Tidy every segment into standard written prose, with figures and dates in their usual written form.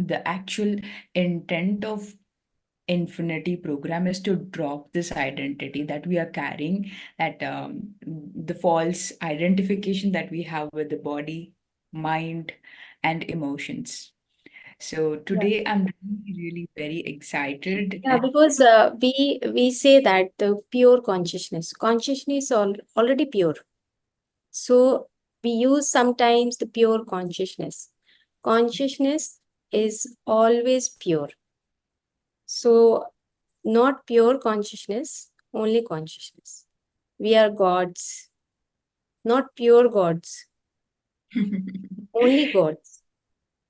the actual intent of infinity program is to drop this identity that we are carrying, that the false identification that we have with the body, mind, and emotions. So Right. today I'm really very excited. Yeah, because we say that the pure consciousness already pure. So we use sometimes the pure consciousness. Consciousness is always pure. So not pure consciousness, only consciousness. We are gods, not pure gods, only gods.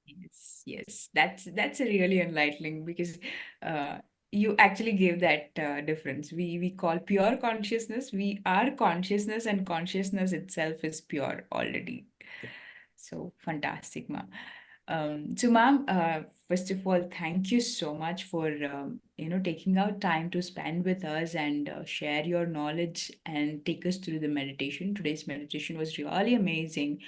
Yes, yes, that's a really enlightening, because uh, you actually gave that difference. We call pure consciousness. We are consciousness, and consciousness itself is pure already. So fantastic, ma'am. So, ma'am, first of all, thank you so much for taking out time to spend with us and share your knowledge and take us through the meditation. Today's meditation was really amazing.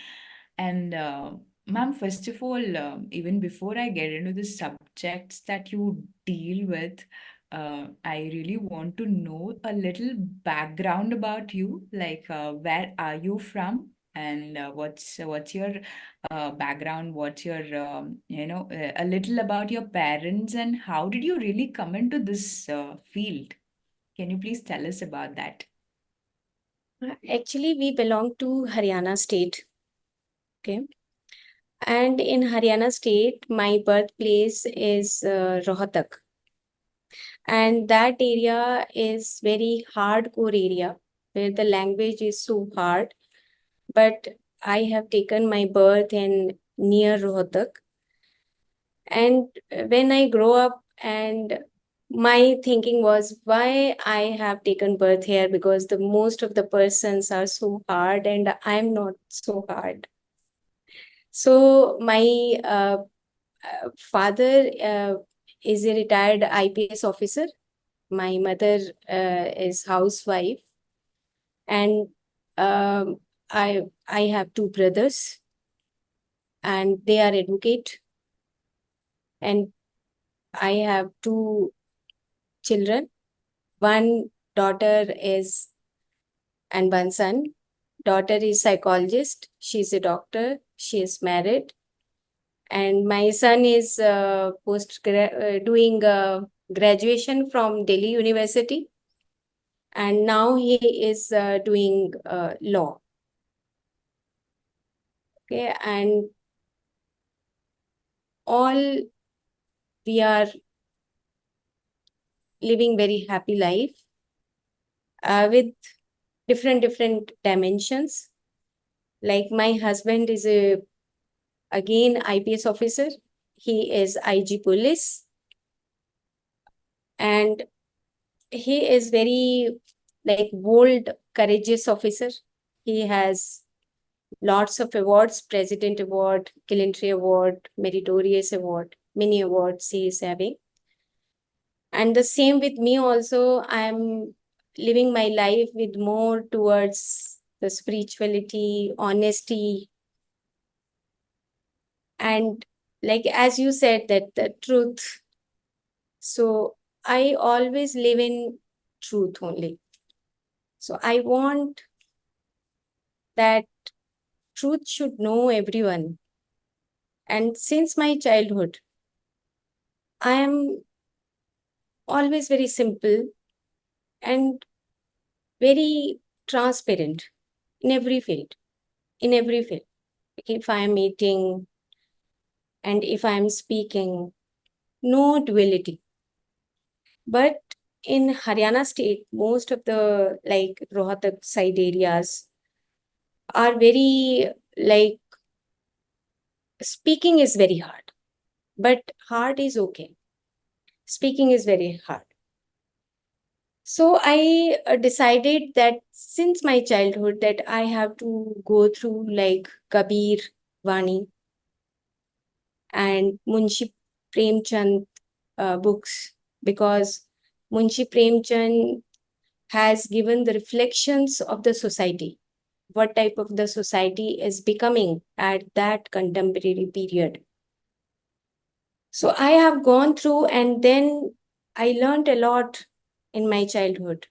And ma'am, first of all, even before I get into the subjects that you deal with, I really want to know a little background about you, like where are you from, and what's your background, what's your a little about your parents, and how did you really come into this field? Can you please tell us about that? Actually, we belong to Haryana state. Okay. And in Haryana state, my birthplace is Rohtak. And that area is very hardcore area where the language is so hard. But I have taken my birth in near Rohtak. And when I grow up, and my thinking was why I have taken birth here, because the most of the persons are so hard and I'm not so hard. So my father is a retired IPS officer. My mother is housewife, and I have two brothers, and they are advocate, and I have two children. One daughter is and one son. Daughter is psychologist. She's a doctor. She is married, and my son is doing graduation from Delhi University, and now he is doing law. Okay, and all we are living very happy life with different dimensions. Like my husband is a again IPS officer. He is IG police, and he is very like bold, courageous officer. He has lots of awards, President Award, Gallantry Award, Meritorious Award, many awards he is having. And the same with me also. I am living my life with more towards the spirituality, honesty, and like as you said, that the truth. So I always live in truth only. So I want that truth should know everyone. And since my childhood, I am always very simple and very transparent in every field. In every field. If I am eating and if I am speaking, no duality. But in Haryana state, most of the like Rohtak side areas are very like speaking is very hard, but hard is okay. Speaking is very hard. So I decided that since my childhood that I have to go through like Kabir Vani and Munshi Premchand books, because Munshi Premchand has given the reflections of the society, what type of the society is becoming at that contemporary period. So I have gone through, and then I learned a lot in my childhood.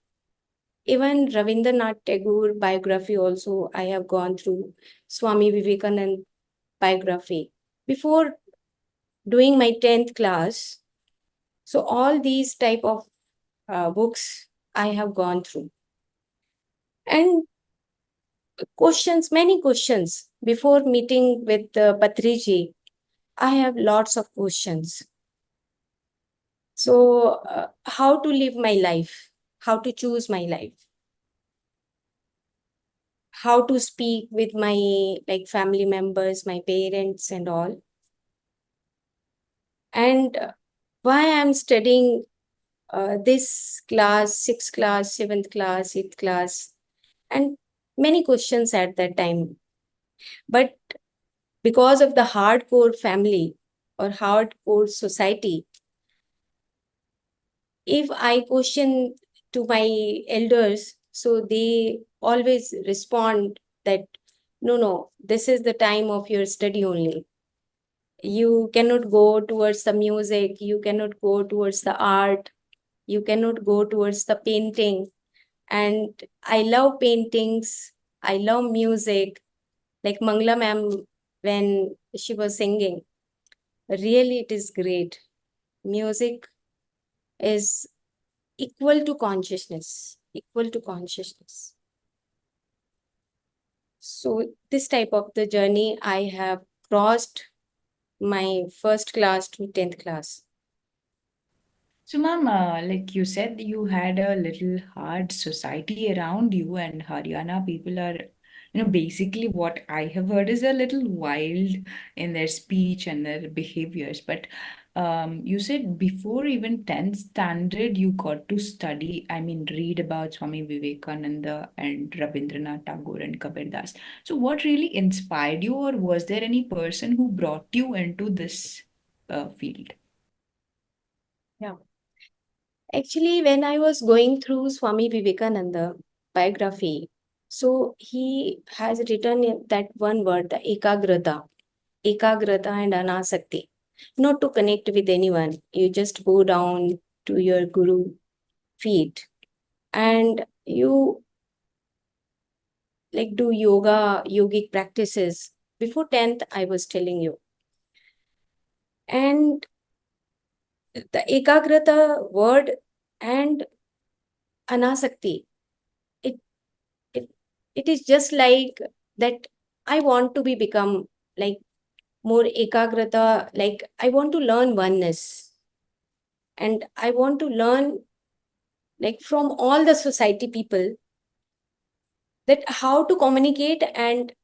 Even Rabindranath Tagore biography also I have gone through, Swami Vivekanand biography. Before doing my 10th class, so all these type of books I have gone through. And questions, many questions. Before meeting with Patriji, I have lots of questions. So, how to live my life, how to choose my life, how to speak with my like family members, my parents, and all, and why I'm studying this class, sixth class, seventh class, eighth class, and many questions at that time. But because of the hardcore family or hardcore society, if I question to my elders, so they always respond that no, no, this is the time of your study only. You cannot go towards the music, you cannot go towards the art, you cannot go towards the painting. And I love paintings, I love music, like Mangla ma'am when she was singing. Really, it is great. Music is equal to consciousness, equal to consciousness. So this type of the journey I have crossed my first class to 10th class. So, ma'am, like you said, you had a little hard society around you, and Haryana people are, basically what I have heard is a little wild in their speech and their behaviors. But you said before even 10th standard, you got to study, I mean, read about Swami Vivekananda and Rabindranath Tagore and Kabir Das. So, what really inspired you, or was there any person who brought you into this field? Yeah. Actually, when I was going through Swami Vivekananda biography, so he has written that one word, the ekagrata and anasakti. Not to connect with anyone, you just go down to your guru feet and you like do yoga, yogic practices. Before 10th, I was telling you. And the ekagrata word and anasakti, it it it is just like that I want to be become like more ekagrata, like I want to learn oneness. And I want to learn like from all the society people that how to communicate and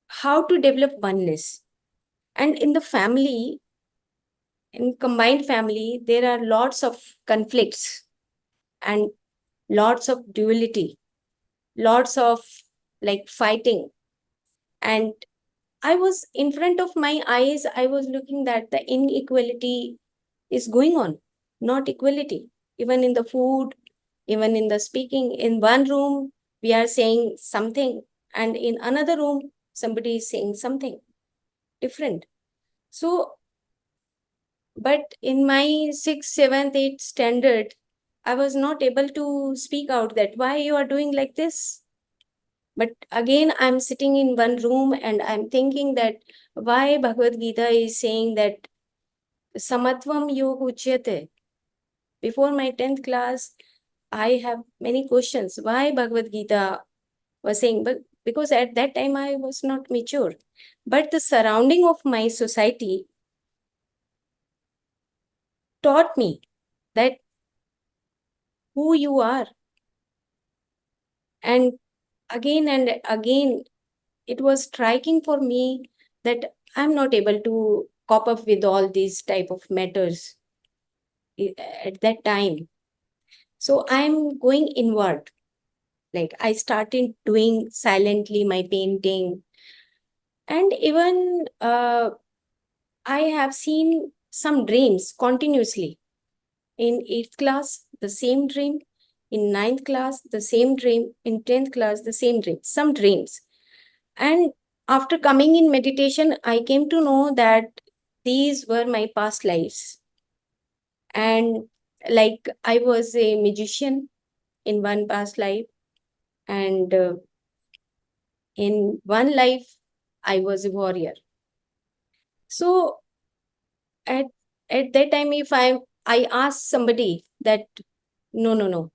how to develop oneness. And in the family, in combined family, there are lots of conflicts and lots of duality, lots of like fighting. And I was in front of my eyes, I was looking that the inequality is going on, not equality. Even in the food, even in the speaking, in one room, we are saying something, and in another room, somebody is saying something different. So, but in my sixth, seventh, eighth standard, I was not able to speak out that why you are doing like this. But again, I'm sitting in one room and I'm thinking that why Bhagavad Gita is saying that samatvam yoga uchyate. Before my 10th class, I have many questions. Why Bhagavad Gita was saying, but because at that time I was not mature. But the surrounding of my society taught me that who you are. And again, it was striking for me that I'm not able to cope up with all these type of matters at that time. So I'm going inward. Like I started doing silently my painting. And even I have seen some dreams continuously. In 8th class, the same dream. In 9th class, the same dream. In 10th class, the same dream. Some dreams. And after coming in meditation, I came to know that these were my past lives. And like I was a magician in one past life, and in one life, I was a warrior. So at that time, if I ask somebody that no, no, no,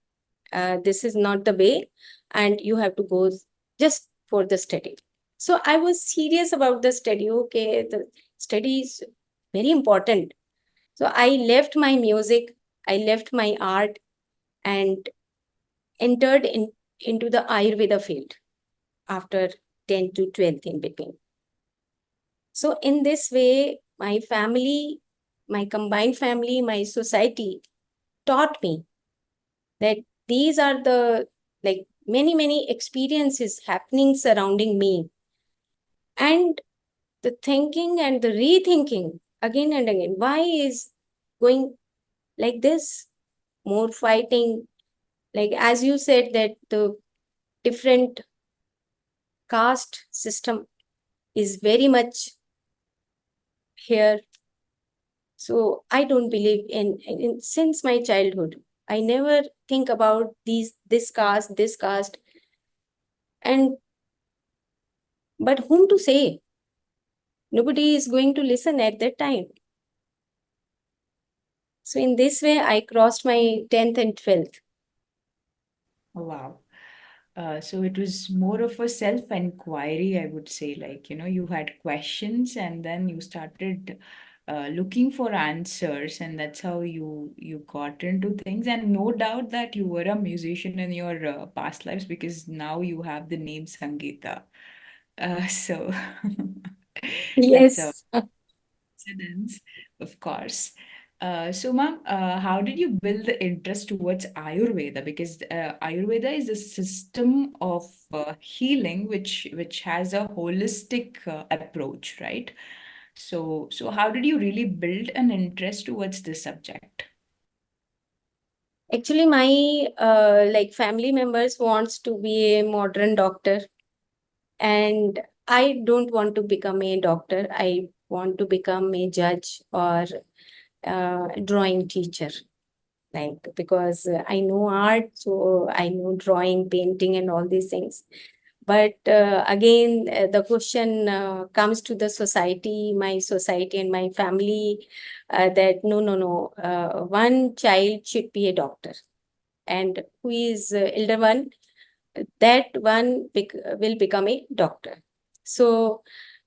this is not the way, and you have to go just for the study. So I was serious about the study. Okay, the study is very important. So I left my music, I left my art, and entered into the Ayurveda field after 10 to 12th in between. So in this way, my family, my combined family, my society taught me that these are the like many experiences happening surrounding me, and the thinking and the rethinking again and again, why is going like this, more fighting, like as you said that the different caste system is very much here. So I don't believe in since my childhood. I never think about this caste, and but whom to say? Nobody is going to listen at that time. So in this way, I crossed my 10th and 12th. Wow. So it was more of a self-inquiry, I would say. Like, you had questions and then you started looking for answers, and that's how you got into things. And no doubt that you were a musician in your past lives, because now you have the name Sangeeta. So that's a Yes. coincidence, of course. So, ma'am, how did you build the interest towards Ayurveda? Because Ayurveda is a system of healing, which has a holistic approach, right? So how did you really build an interest towards this subject? Actually, my like family members wants to be a modern doctor, and I don't want to become a doctor. I want to become a judge or drawing teacher. Like because I know art, so I know drawing, painting, and all these things. But again, the question comes to the society, my society, and my family that no, no, no, one child should be a doctor, and who is elder one, that one will become a doctor. So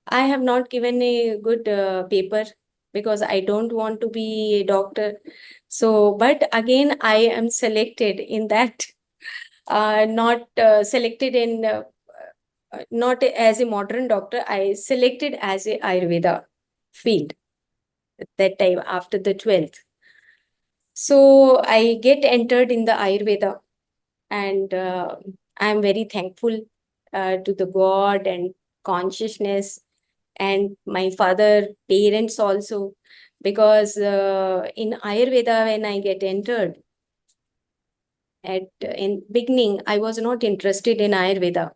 I have not given a good paper because I don't want to be a doctor. So, but again, I am selected in that, not selected in, not as a modern doctor, I selected as a Ayurveda field at that time after the 12th. So I get entered in the Ayurveda, and I'm very thankful to the God and consciousness and my father parents also, because in Ayurveda when I get entered at in beginning I was not interested in Ayurveda,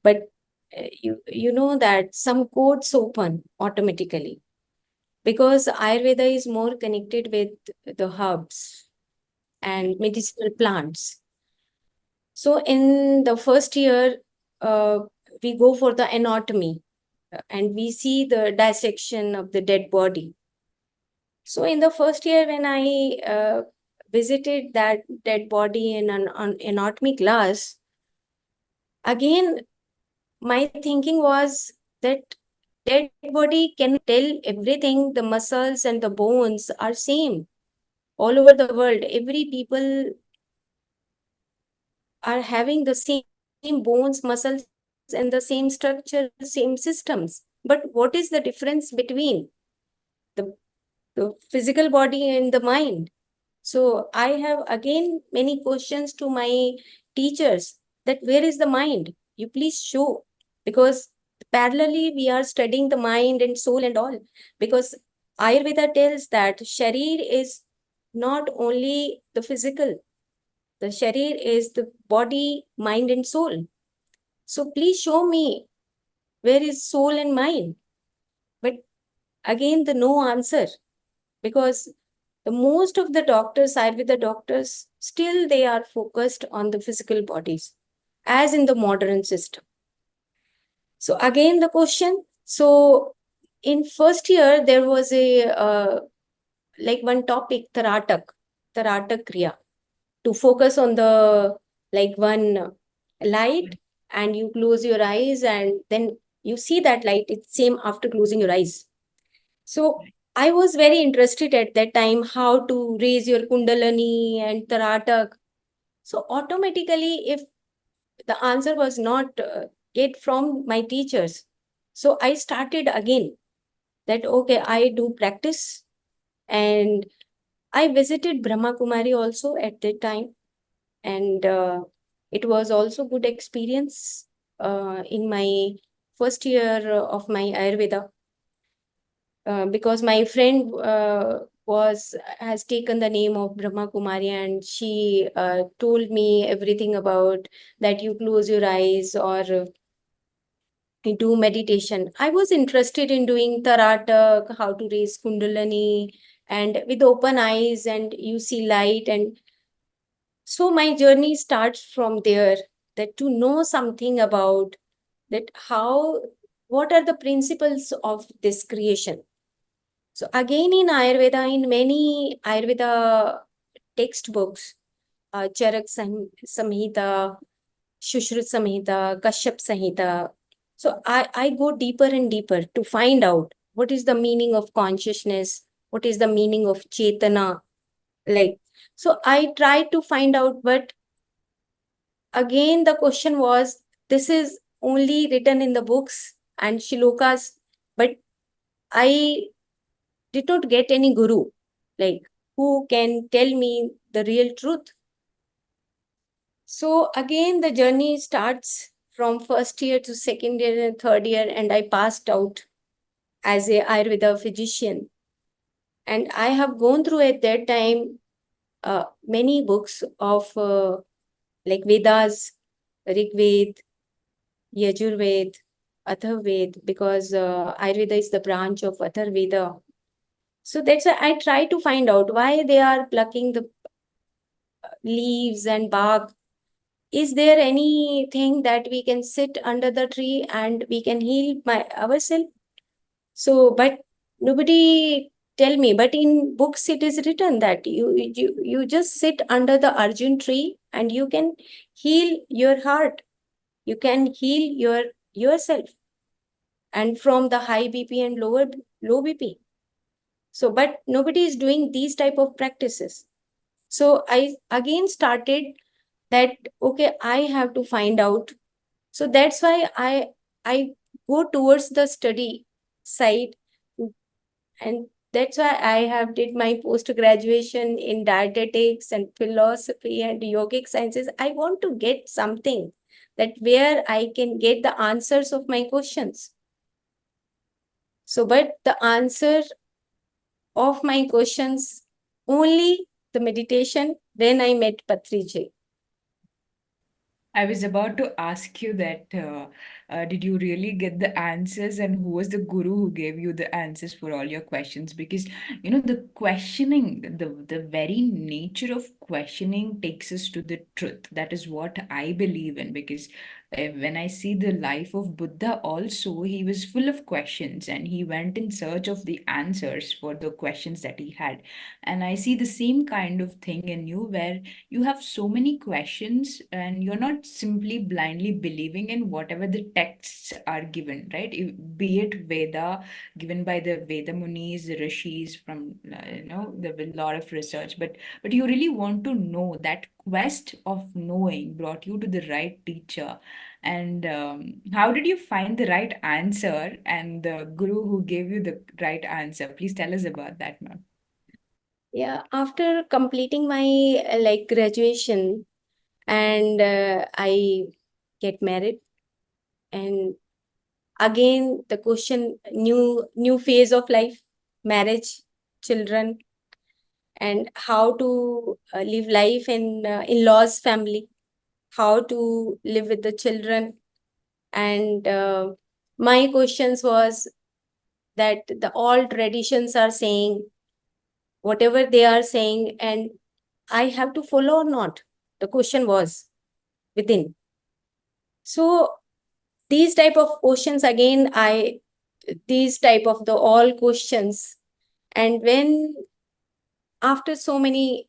but you know that some codes open automatically because Ayurveda is more connected with the herbs and medicinal plants. So in the first year, uh, we go for the anatomy, and we see the dissection of the dead body. So in the first year, when I visited that dead body in an anatomy class, again my thinking was that dead body cannot tell everything. The muscles and the bones are same all over the world. Every people are having the same bones, muscles, and the same structure, same systems. But what is the difference between the, the physical body and the mind? So I have again many questions to my teachers that where is the mind? You please show, because parallelly we are studying the mind and soul and all, because Ayurveda tells that sharir is not only the physical, the sharir is the body, mind and soul. So please show me where is soul and mind. But again the no answer, because the most of the doctors, Ayurveda doctors, still they are focused on the physical bodies, as in the modern system. So again the question. So in first year there was a like one topic, Taratak Kriya, to focus on the like one light, and you close your eyes and then you see that light. It's same after closing your eyes. So I was very interested at that time how to raise your Kundalini and Taratak. So automatically, if the answer was not get from my teachers, so I started again that okay, I do practice, and I visited Brahma Kumari also at that time, and it was also good experience in my first year of my Ayurveda, because my friend was has taken the name of Brahma Kumari, and she told me everything about that you close your eyes or you do meditation. I was interested in doing Taratak, how to raise Kundalini, and with open eyes, and you see light. And so my journey starts from there, that to know something about that how, what are the principles of this creation. So again in Ayurveda, in many Ayurveda textbooks, Charak Samhita, Shushruta Samhita, Kashyap Samhita. So I go deeper and deeper to find out what is the meaning of consciousness, what is the meaning of Chetana. Like, so I try to find out, but again the question was, this is only written in the books and shlokas, but I did not get any guru, like who can tell me the real truth. So again, the journey starts from first year to second year and third year, and I passed out as a Ayurveda physician. And I have gone through at that time many books of like Vedas, Rig Ved, Yajurved, Atharved, because Ayurveda is the branch of Atharveda. So that's why I try to find out why they are plucking the leaves and bark. Is there anything that we can sit under the tree and we can heal ourselves? So, but nobody tell me. But in books, it is written that you just sit under the Arjun tree and you can heal your heart. You can heal yourself, and from the high BP and low BP. So, but nobody is doing these type of practices. So I again started that okay, I have to find out. So that's why I go towards the study side, and that's why I have did my post graduation in dietetics and philosophy and yogic sciences. I want to get something that where I can get the answers of my questions. So but the answer of my questions only the meditation, when I met Patriji. I was about to ask you that did you really get the answers, and who was the guru who gave you the answers for all your questions? Because the questioning, the very nature of questioning takes us to the truth. That is what I believe in. Because when I see the life of Buddha, also he was full of questions, and he went in search of the answers for the questions that he had. And I see the same kind of thing in you, where you have so many questions and you're not simply blindly believing in whatever the texts are given, right? Be it Veda given by the Veda Munis, the Rishis from the a lot of research, but you really want to know. That quest of knowing brought you to the right teacher. And how did you find the right answer and the guru who gave you the right answer? Please tell us about that, ma'am. Yeah, after completing my like graduation, and I get married, and again the question, new phase of life, marriage, children, and how to live life in in-laws family, how to live with the children. And my questions was that all traditions are saying, whatever they are saying, and I have to follow or not? The question was within. So these type of questions, again, these type of the all questions. And when after so many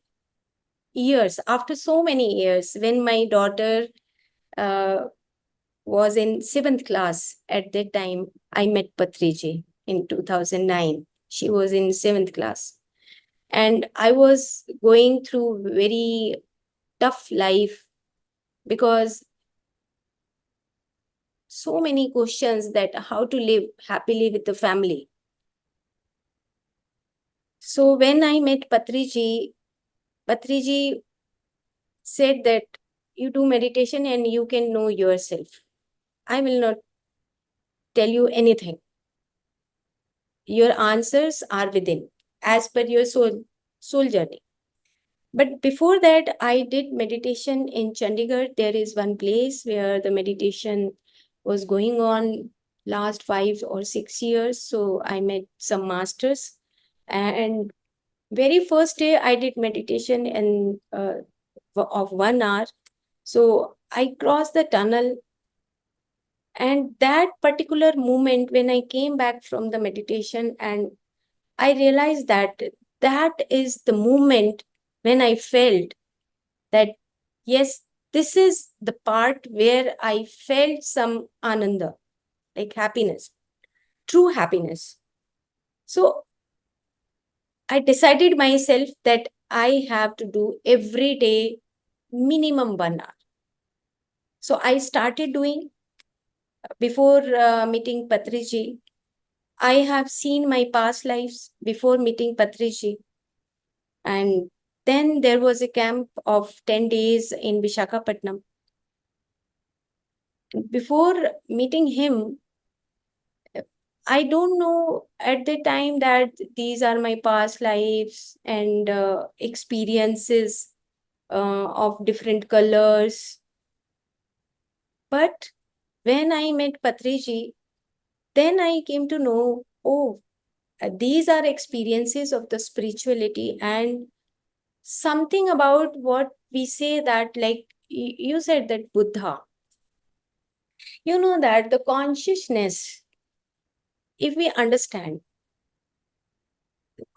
years, when my daughter uh, was in 7th class at that time, I met Patriji in 2009. She was in 7th class. And I was going through very tough life because so many questions that how to live happily with the family. So when I met Patriji said that you do meditation and you can know yourself. I will not tell you anything. Your answers are within, as per your soul journey. But before that, I did meditation in Chandigarh. There is one place where the meditation was going on last 5 or 6 years. So I met some masters. And very first day, I did meditation of 1 hour. So I crossed the tunnel. And that particular moment when I came back from the meditation, and I realized that that is the moment when I felt that, yes, this is the part where I felt some ananda, like happiness, true happiness. So I decided myself that I have to do every day minimum 1 hour. So I started doing before meeting Patriji. I have seen my past lives before meeting Patriji. And then there was a camp of 10 days in Visakhapatnam. Before meeting him, I don't know at the time that these are my past lives and experiences of different colors. But when I met Patriji, then I came to know, oh, these are experiences of the spirituality and something about what we say that, like you said that Buddha, you know that the consciousness, if we understand,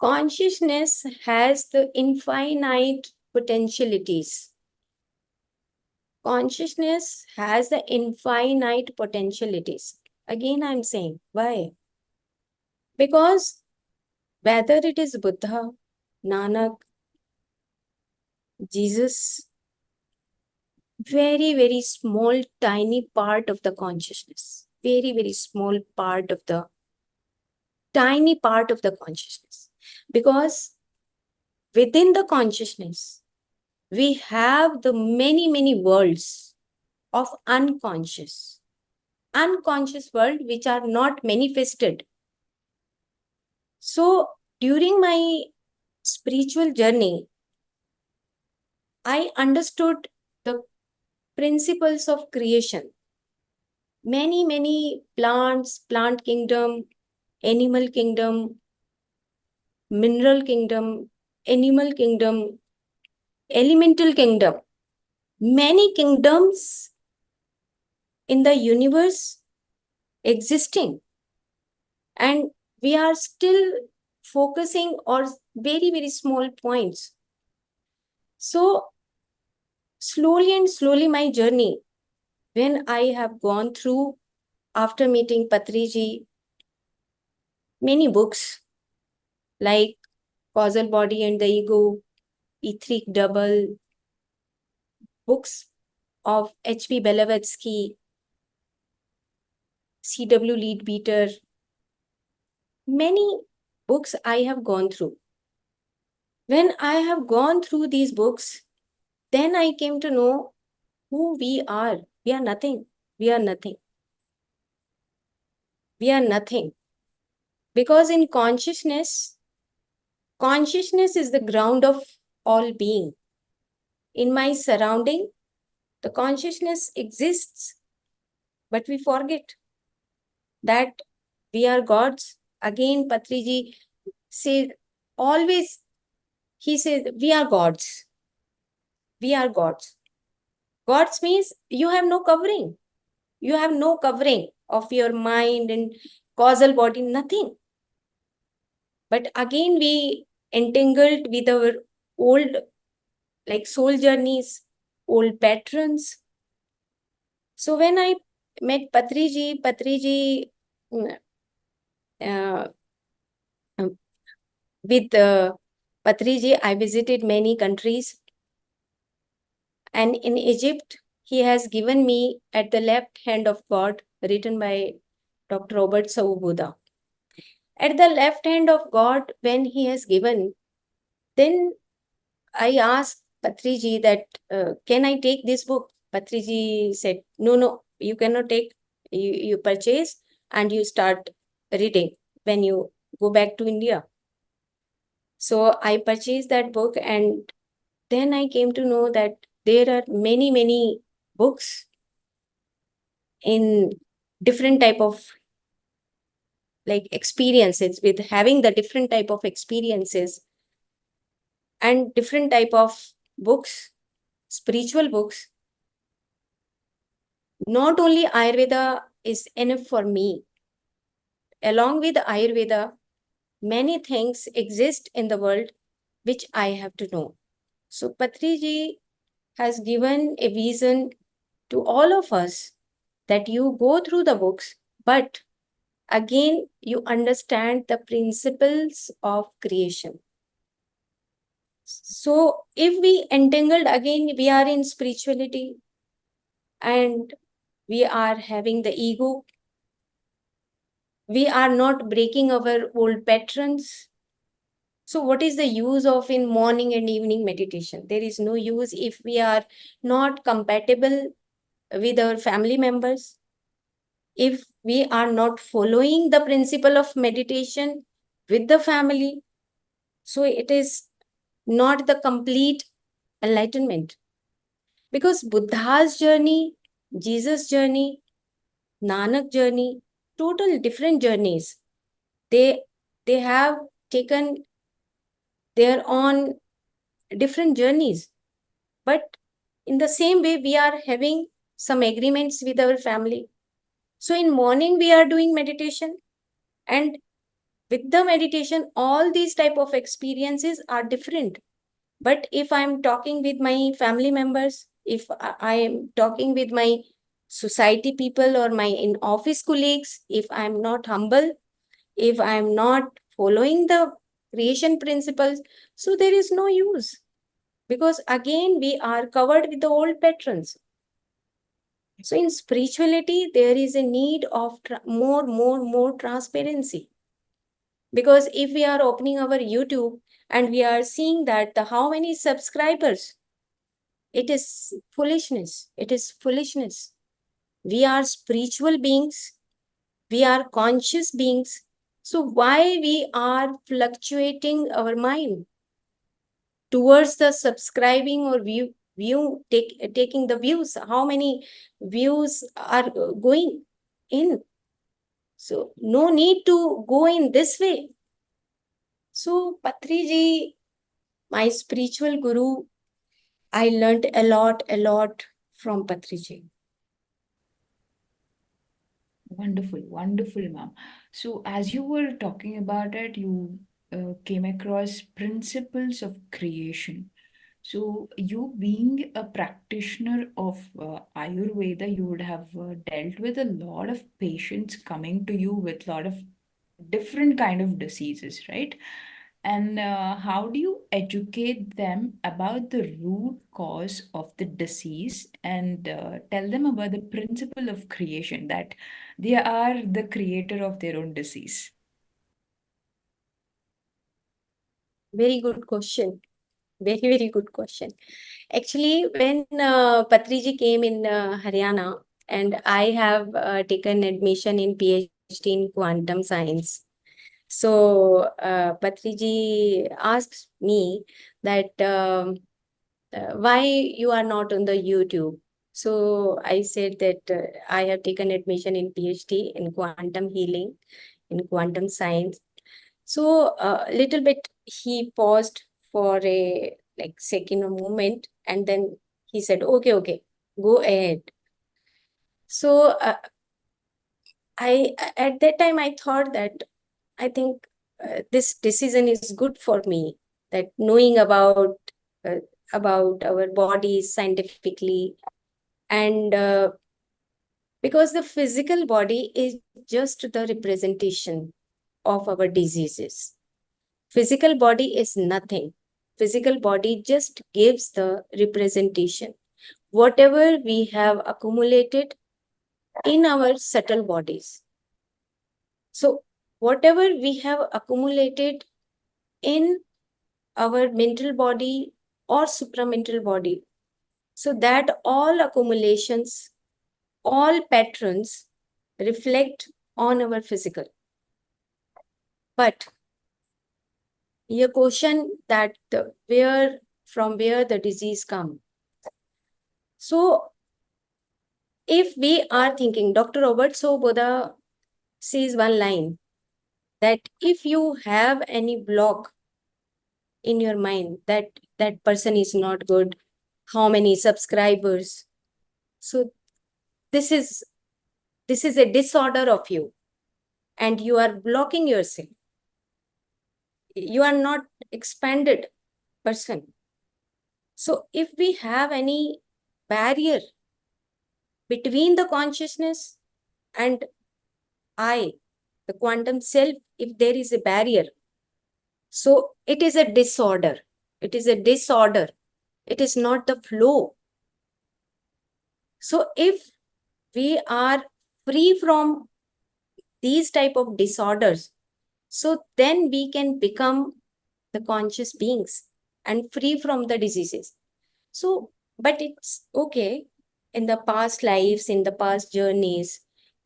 consciousness has the infinite potentialities. Consciousness has the infinite potentialities. Again, I'm saying, why? Because whether it is Buddha, Nanak, Jesus, very, very small, tiny part of the consciousness, very, very small part of the tiny part of the consciousness. Because within the consciousness, we have the many, many worlds of unconscious world which are not manifested. So during my spiritual journey, I understood the principles of creation. Many, many plants, plant kingdom, animal kingdom, mineral kingdom, animal kingdom, elemental kingdom. Many kingdoms in the universe existing. And we are still focusing on very, very small points. So slowly and slowly my journey, when I have gone through after meeting Patriji, many books like Causal Body and the Ego, Etheric Double, books of H.P. Blavatsky, C.W. Leadbeater, many books I have gone through. When I have gone through these books, then I came to know who we are. We are nothing. We are nothing. We are nothing. Because in consciousness is the ground of all being. In my surrounding, the consciousness exists, but we forget that we are gods. again, Patriji says, always, he says, we are gods. We are gods. Gods means you have no covering. You have no covering of your mind and causal body, nothing. But again, we entangled with our old, like soul journeys, old patterns. So when I met Patriji, uh, with Patriji, I visited many countries. And in Egypt, he has given me At the Left Hand of God, written by Dr. Robert Saubuda. At the left hand of God, when he has given, then I asked Patriji that, can I take this book? Patriji said, no, you cannot take. You purchase and you start reading when you go back to India. So I purchased that book, and then I came to know that there are many books in different type of like experiences, with having the different type of experiences and different type of books, spiritual books. Not only Ayurveda is enough for me. Along with Ayurveda, many things exist in the world which I have to know. So Patriji has given a vision to all of us that you go through the books, but again, you understand the principles of creation. So if we entangled again, we are in spirituality and we are having the ego. We are not breaking our old patterns. So what is the use of in morning and evening meditation? There is no use if we are not compatible with our family members. If we are not following the principle of meditation with the family, so it is not the complete enlightenment. Because Buddha's journey, Jesus' journey, Nanak journey, total different journeys. They have taken their own different journeys. But in the same way, we are having some agreements with our family. So in morning, we are doing meditation, and with the meditation, all these type of experiences are different. But if I'm talking with my family members, if I am talking with my society people or my in office colleagues, if I'm not humble, if I'm not following the creation principles, so there is no use. Because again, we are covered with the old patterns. So in spirituality, there is a need of more transparency. Because if we are opening our YouTube and we are seeing that the how many subscribers, it is foolishness. It is foolishness. We are spiritual beings. We are conscious beings. So why we are fluctuating our mind towards the subscribing or taking the views? How many views are going in? So no need to go in this way. So Patriji, my spiritual guru, I learned a lot from Patriji. Wonderful, wonderful, ma'am. So, as you were talking about it, you came across principles of creation. So, you being a practitioner of Ayurveda, you would have dealt with a lot of patients coming to you with a lot of different kind of diseases, right? And how do you educate them about the root cause of the disease and tell them about the principle of creation, that they are the creator of their own disease? Very good question. Very good question. Actually, when Patriji came in Haryana, and I have taken admission in PhD in quantum science. So Patriji asked me that why you are not on the YouTube. So I said that I have taken admission in PhD in quantum healing in quantum science. So a little bit he paused for a second or moment, and then he said, okay, go ahead. So at that time I thought that I think this decision is good for me, that knowing uh, about our bodies scientifically, and because the physical body is just the representation of our diseases. Physical body is nothing. Physical body just gives the representation. Whatever we have accumulated in our subtle bodies. So, whatever we have accumulated in our mental body or supramental body, so that all accumulations, all patterns reflect on our physical. But your question that from where the disease come. So if we are thinking, Dr. Robert Soboda says one line that if you have any block in your mind that that person is not good, how many subscribers, so this is a disorder of you, and you are blocking yourself. You are not expanded person. So if we have any barrier between the consciousness and I, the quantum self, if there is a barrier, so it is a disorder. It is a disorder. It is not the flow. So if we are free from these type of disorders, so then we can become the conscious beings and free from the diseases. So, but it's okay. In the past lives, in the past journeys,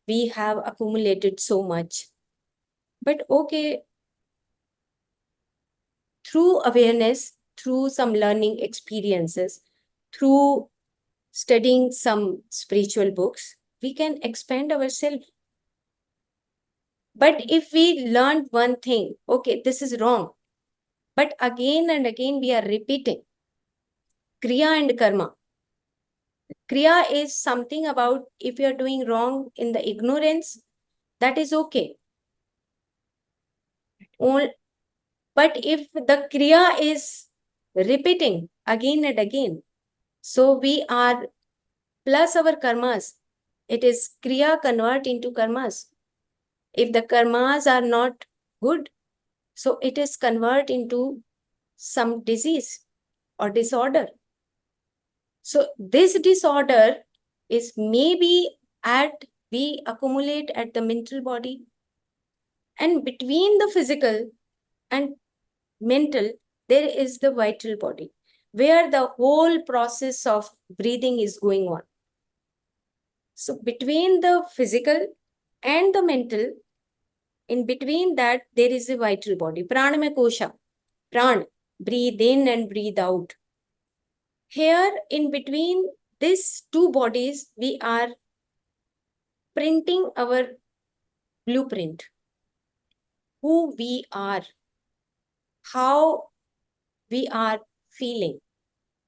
we have accumulated so much. But okay, through awareness, through some learning experiences, through studying some spiritual books, we can expand ourselves. But if we learned one thing, okay, this is wrong, but again and again we are repeating Kriya and Karma. Kriya is something about if you are doing wrong in the ignorance, that is okay. But if the Kriya is repeating again and again, so we are plus our karmas, it is Kriya convert into karmas. If the karmas are not good, so it is convert into some disease or disorder. So this disorder is maybe we accumulate at the mental body, and between the physical and mental, there is the vital body where the whole process of breathing is going on. So between the physical and the mental, in between that, there is a vital body. Pranamaya kosha, pran, breathe in and breathe out. Here, in between these two bodies, we are printing our blueprint. Who we are, how we are feeling.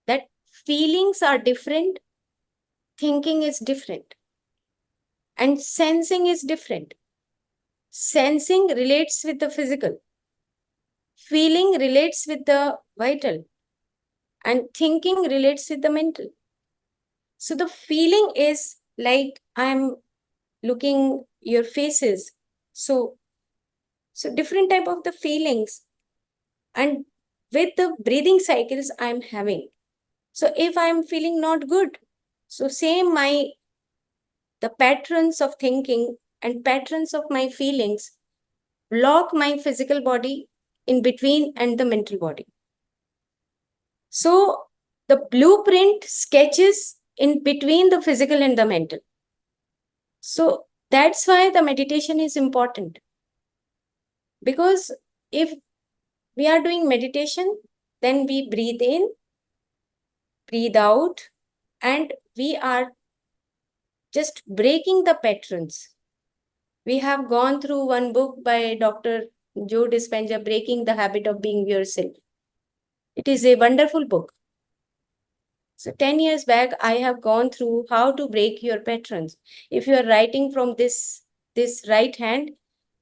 That feelings are different, thinking is different, and sensing is different. Sensing relates with the physical, feeling relates with the vital, and thinking relates with the mental. So the feeling is like I'm looking your faces. So different type of the feelings, and with the breathing cycles I'm having. So if I'm feeling not good, so same the patterns of thinking and patterns of my feelings block my physical body in between and the mental body. So the blueprint sketches in between the physical and the mental. So that's why the meditation is important. Because if we are doing meditation, then we breathe in, breathe out, and we are just breaking the patterns. We have gone through one book by Dr. Joe Dispenza, Breaking the Habit of Being Yourself. It is a wonderful book. So 10 years back, I have gone through how to break your patterns. If you are writing from this right hand,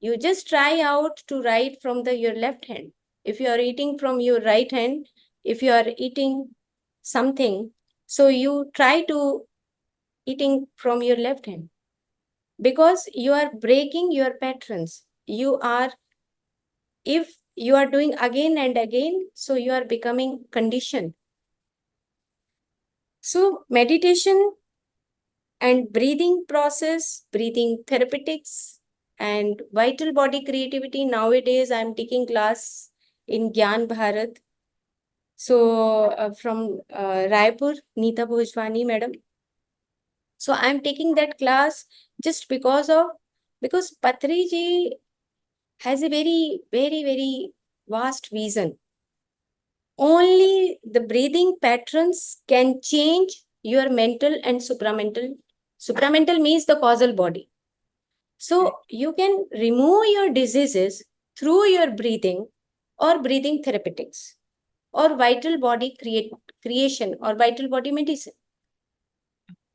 you just try out to write from your left hand. If you are eating from your right hand, if you are eating something, so you try to eating from your left hand, because you are breaking your patterns. If you are doing again and again, so you are becoming conditioned. So meditation and breathing process, breathing therapeutics, and vital body creativity. Nowadays, I'm taking class in Gyan Bharat. So from Raipur, Neeta Bhojwani madam. So I'm taking that class just because Patriji has a very, very, very vast vision. Only the breathing patterns can change your mental and supramental. Supramental means the causal body. So you can remove your diseases through your breathing or breathing therapeutics or vital body creation or vital body medicine.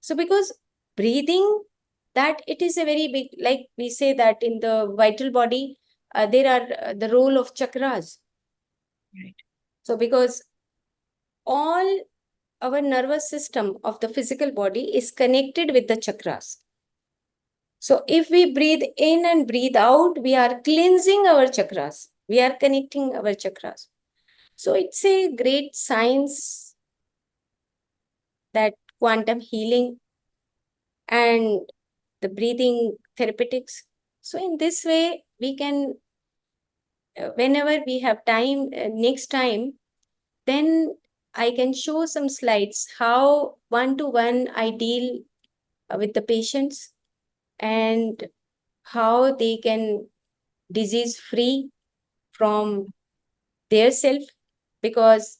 So because breathing, that it is a very big, like we say that in the vital body, there are the role of chakras. Right. So because all our nervous system of the physical body is connected with the chakras. So if we breathe in and breathe out, we are cleansing our chakras. We are connecting our chakras. So it's a great science, that quantum healing and the breathing therapeutics. So in this way, we can, whenever we have time, next time, then I can show some slides how one-to-one I deal with the patients and how they can disease free from their self, because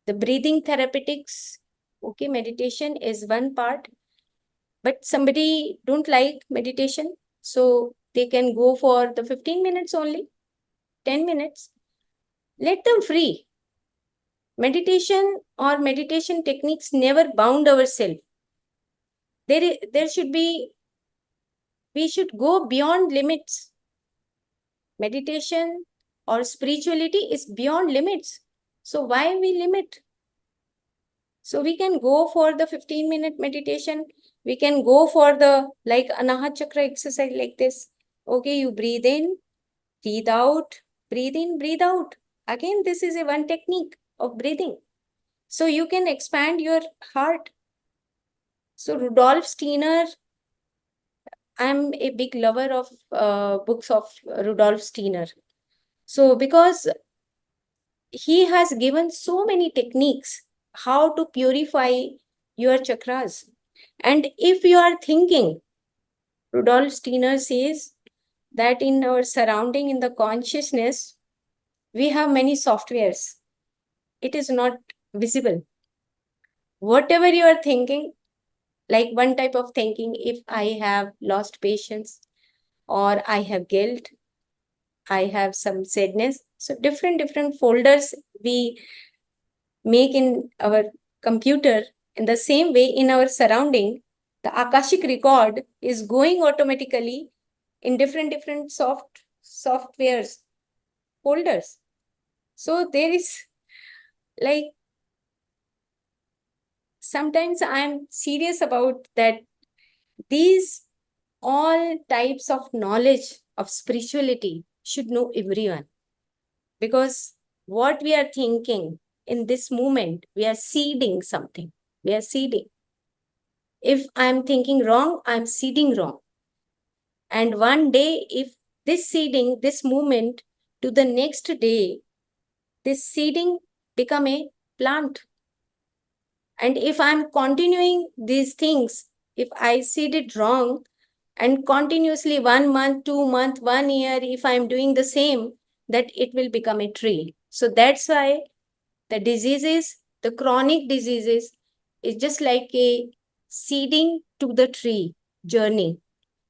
the breathing therapeutics, okay, meditation is one part, but somebody don't like meditation, so they can go for the 15 minutes only, 10 minutes. Let them free. Meditation or meditation techniques never bound ourselves. There should be, we should go beyond limits. Meditation or spirituality is beyond limits. So why we limit? So we can go for the 15-minute meditation. We can go for the like Anahat Chakra exercise like this. Okay, you breathe in, breathe out, breathe in, breathe out. Again, this is a one technique of breathing. So you can expand your heart. So Rudolf Steiner, I'm a big lover of books of Rudolf Steiner. So because he has given so many techniques how to purify your chakras. And if you are thinking, Rudolf Steiner says that in our surrounding, in the consciousness, we have many softwares. It is not visible. Whatever you are thinking, like one type of thinking, if I have lost patience or I have guilt, I have some sadness. So different folders we make in our computer. In the same way, in our surrounding, the Akashic record is going automatically in different softwares, folders. So there is, like, sometimes I'm serious about that. These all types of knowledge of spirituality should know everyone, because what we are thinking in this moment, we are seeding something. We are seeding. If I'm thinking wrong, I'm seeding wrong. And one day, if this seeding, this movement to the next day, this seeding become a plant. And if I'm continuing these things, if I seed it wrong and continuously 1 month, 2 month, 1 year, if I'm doing the same, that it will become a tree. So that's why the diseases, the chronic diseases, is just like a seeding to the tree journey.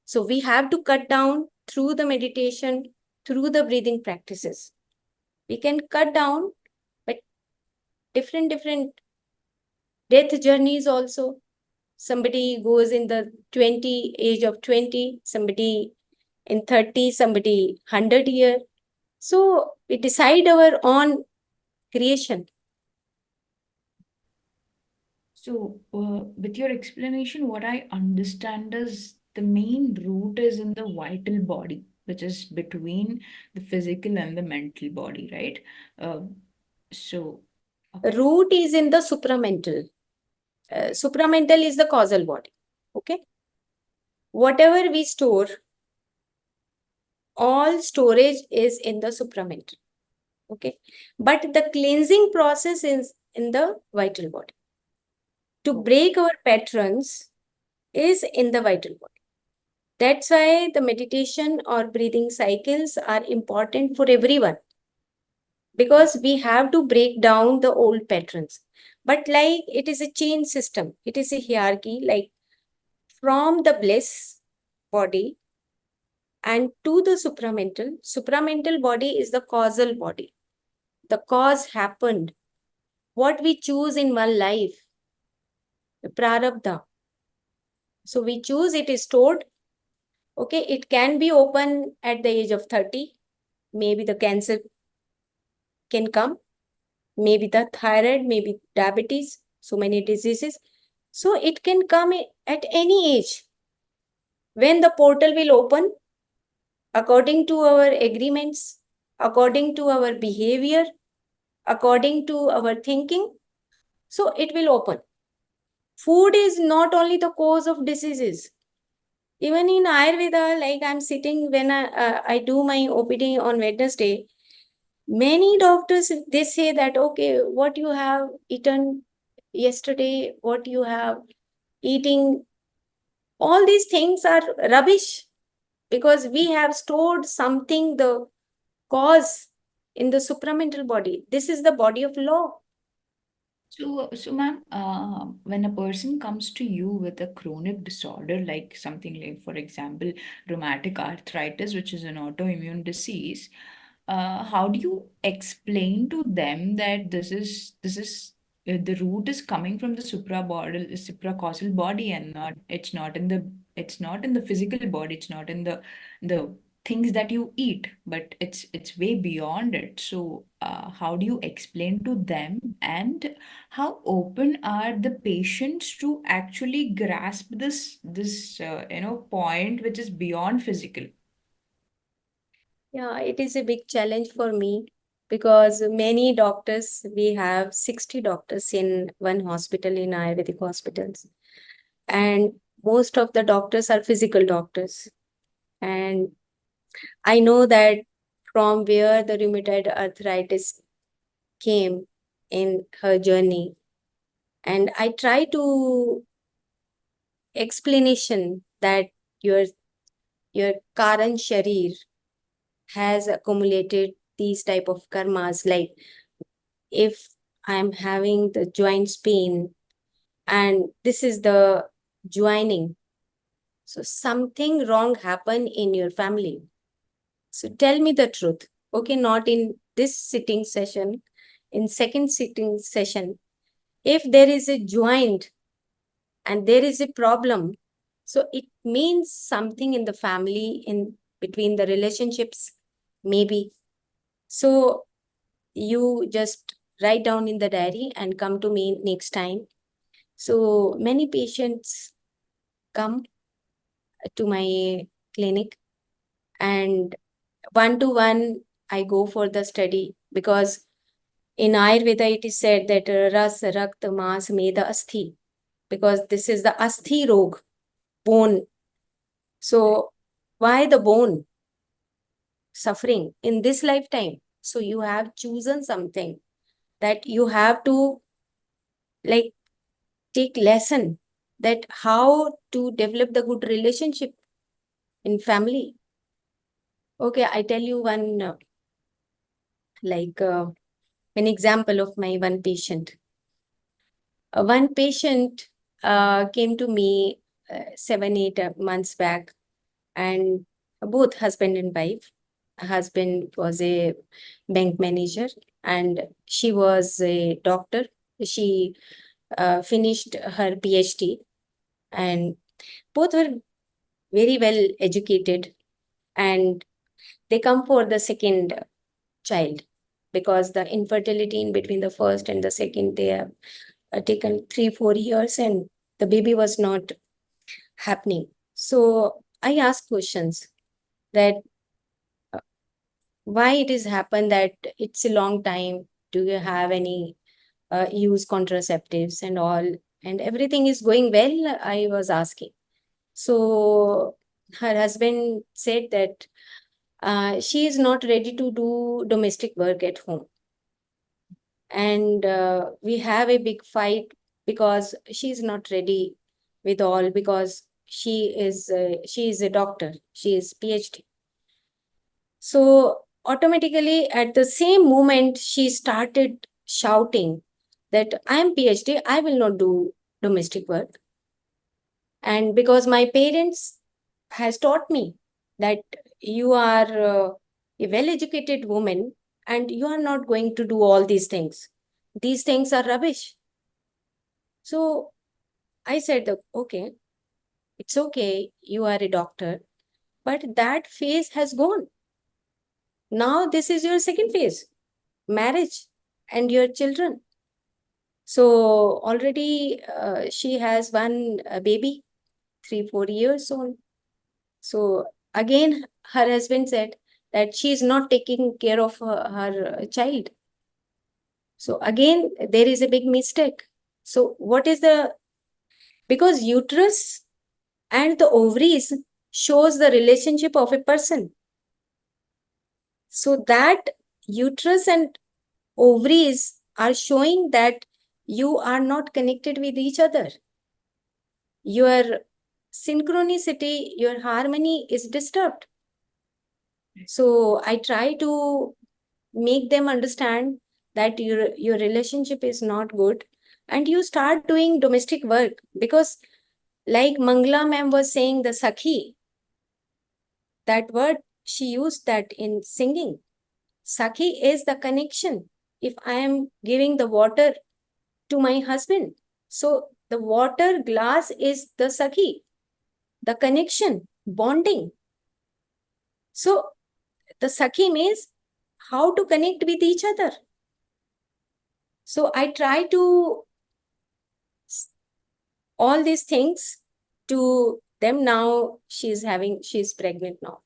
So we have to cut down through the meditation, through the breathing practices. We can cut down, but different death journeys also. Somebody goes in the age of 20, somebody in 30, somebody 100 year. So we decide our own creation. So, with your explanation, what I understand is the main root is in the vital body, which is between the physical and the mental body, right? Uh, so, okay. Root is in the supramental. Supramental is the causal body. Okay. Whatever we store, all storage is in the supramental. Okay. But the cleansing process is in the vital body. To break our patterns is in the vital body. That's why the meditation or breathing cycles are important for everyone, because we have to break down the old patterns. But like it is a chain system, it is a hierarchy, like from the bliss body and to the supramental. Supramental body is the causal body. The cause happened. What we choose in one life, the prarabdha. So we choose, it is stored. Okay, it can be open at the age of 30. Maybe the cancer can come, maybe the thyroid, maybe diabetes, so many diseases. So it can come at any age. When the portal will open, according to our agreements, according to our behavior, according to our thinking, so it will open. Food is not only the cause of diseases. Even in Ayurveda, like I'm sitting when I do my OPD on Wednesday, many doctors, they say that, okay, what you have eaten yesterday, what you have eating, all these things are rubbish, because we have stored something, the cause in the supramental body. This is the body of law. So, ma'am, when a person comes to you with a chronic disorder, like something like, for example, rheumatic arthritis, which is an autoimmune disease, how do you explain to them that the root is coming from the supracausal body, and not it's not in the physical body, it's not in the things that you eat, but it's way beyond it. So, how do you explain to them, and how open are the patients to actually grasp this point which is beyond physical? Yeah, it is a big challenge for me, because many doctors, we have 60 doctors in one hospital, in Ayurvedic hospitals. And most of the doctors are physical doctors. And I know that from where the rheumatoid arthritis came in her journey. And I try to explanation that your Karan Sharir has accumulated these type of karmas. Like if I'm having the joints pain and this is the joining, so something wrong happened in your family. So tell me the truth. Okay, not in this sitting session, in second sitting session. If there is a joint and there is a problem, so it means something in the family, in between the relationships, maybe. So you just write down in the diary and come to me next time. So many patients come to my clinic, and one to one I go for the study, because in Ayurveda it is said that ras, rakt, mas, meda, asthi, because this is the asthi rog, bone. So why the bone suffering in this lifetime? So you have chosen something that you have to like take lesson, that how to develop the good relationship in family. Okay, I tell you one like an example of my one patient. One patient came to me 7 8 months back, and both husband and wife. Husband was a bank manager and she was a doctor. She finished her PhD, and both were very well educated, and they come for the second child because the infertility in between the first and the second, they have taken 3-4 years and the baby was not happening. So I asked questions that why it is happened, that it's a long time, do you have any use contraceptives and all, and everything is going well, I was asking. So her husband said that she is not ready to do domestic work at home, and we have a big fight because she is not ready with all, because she is a doctor, she is PhD. So automatically at the same moment she started shouting that I am PhD, I will not do domestic work. And because my parents has taught me that you are a well educated woman and you are not going to do all these things. These things are rubbish. So I said, okay, it's okay, you are a doctor, but that phase has gone. Now this is your second phase, marriage and your children. So already she has one baby, 3-4 years old. So again, her husband said that she is not taking care of her child. So again, there is a big mistake. So what is the, because uterus and the ovaries shows the relationship of a person. So that uterus and ovaries are showing that you are not connected with each other. Your synchronicity, your harmony is disturbed. So I try to make them understand that your relationship is not good, and you start doing domestic work, because like Mangla ma'am was saying, the Sakhi, that word she used that in singing. Sakhi is the connection. If I am giving the water to my husband, so the water glass is the Sakhi, the connection, bonding. So the Sakhi means how to connect with each other. So I try to all these things to them. Now she's pregnant now.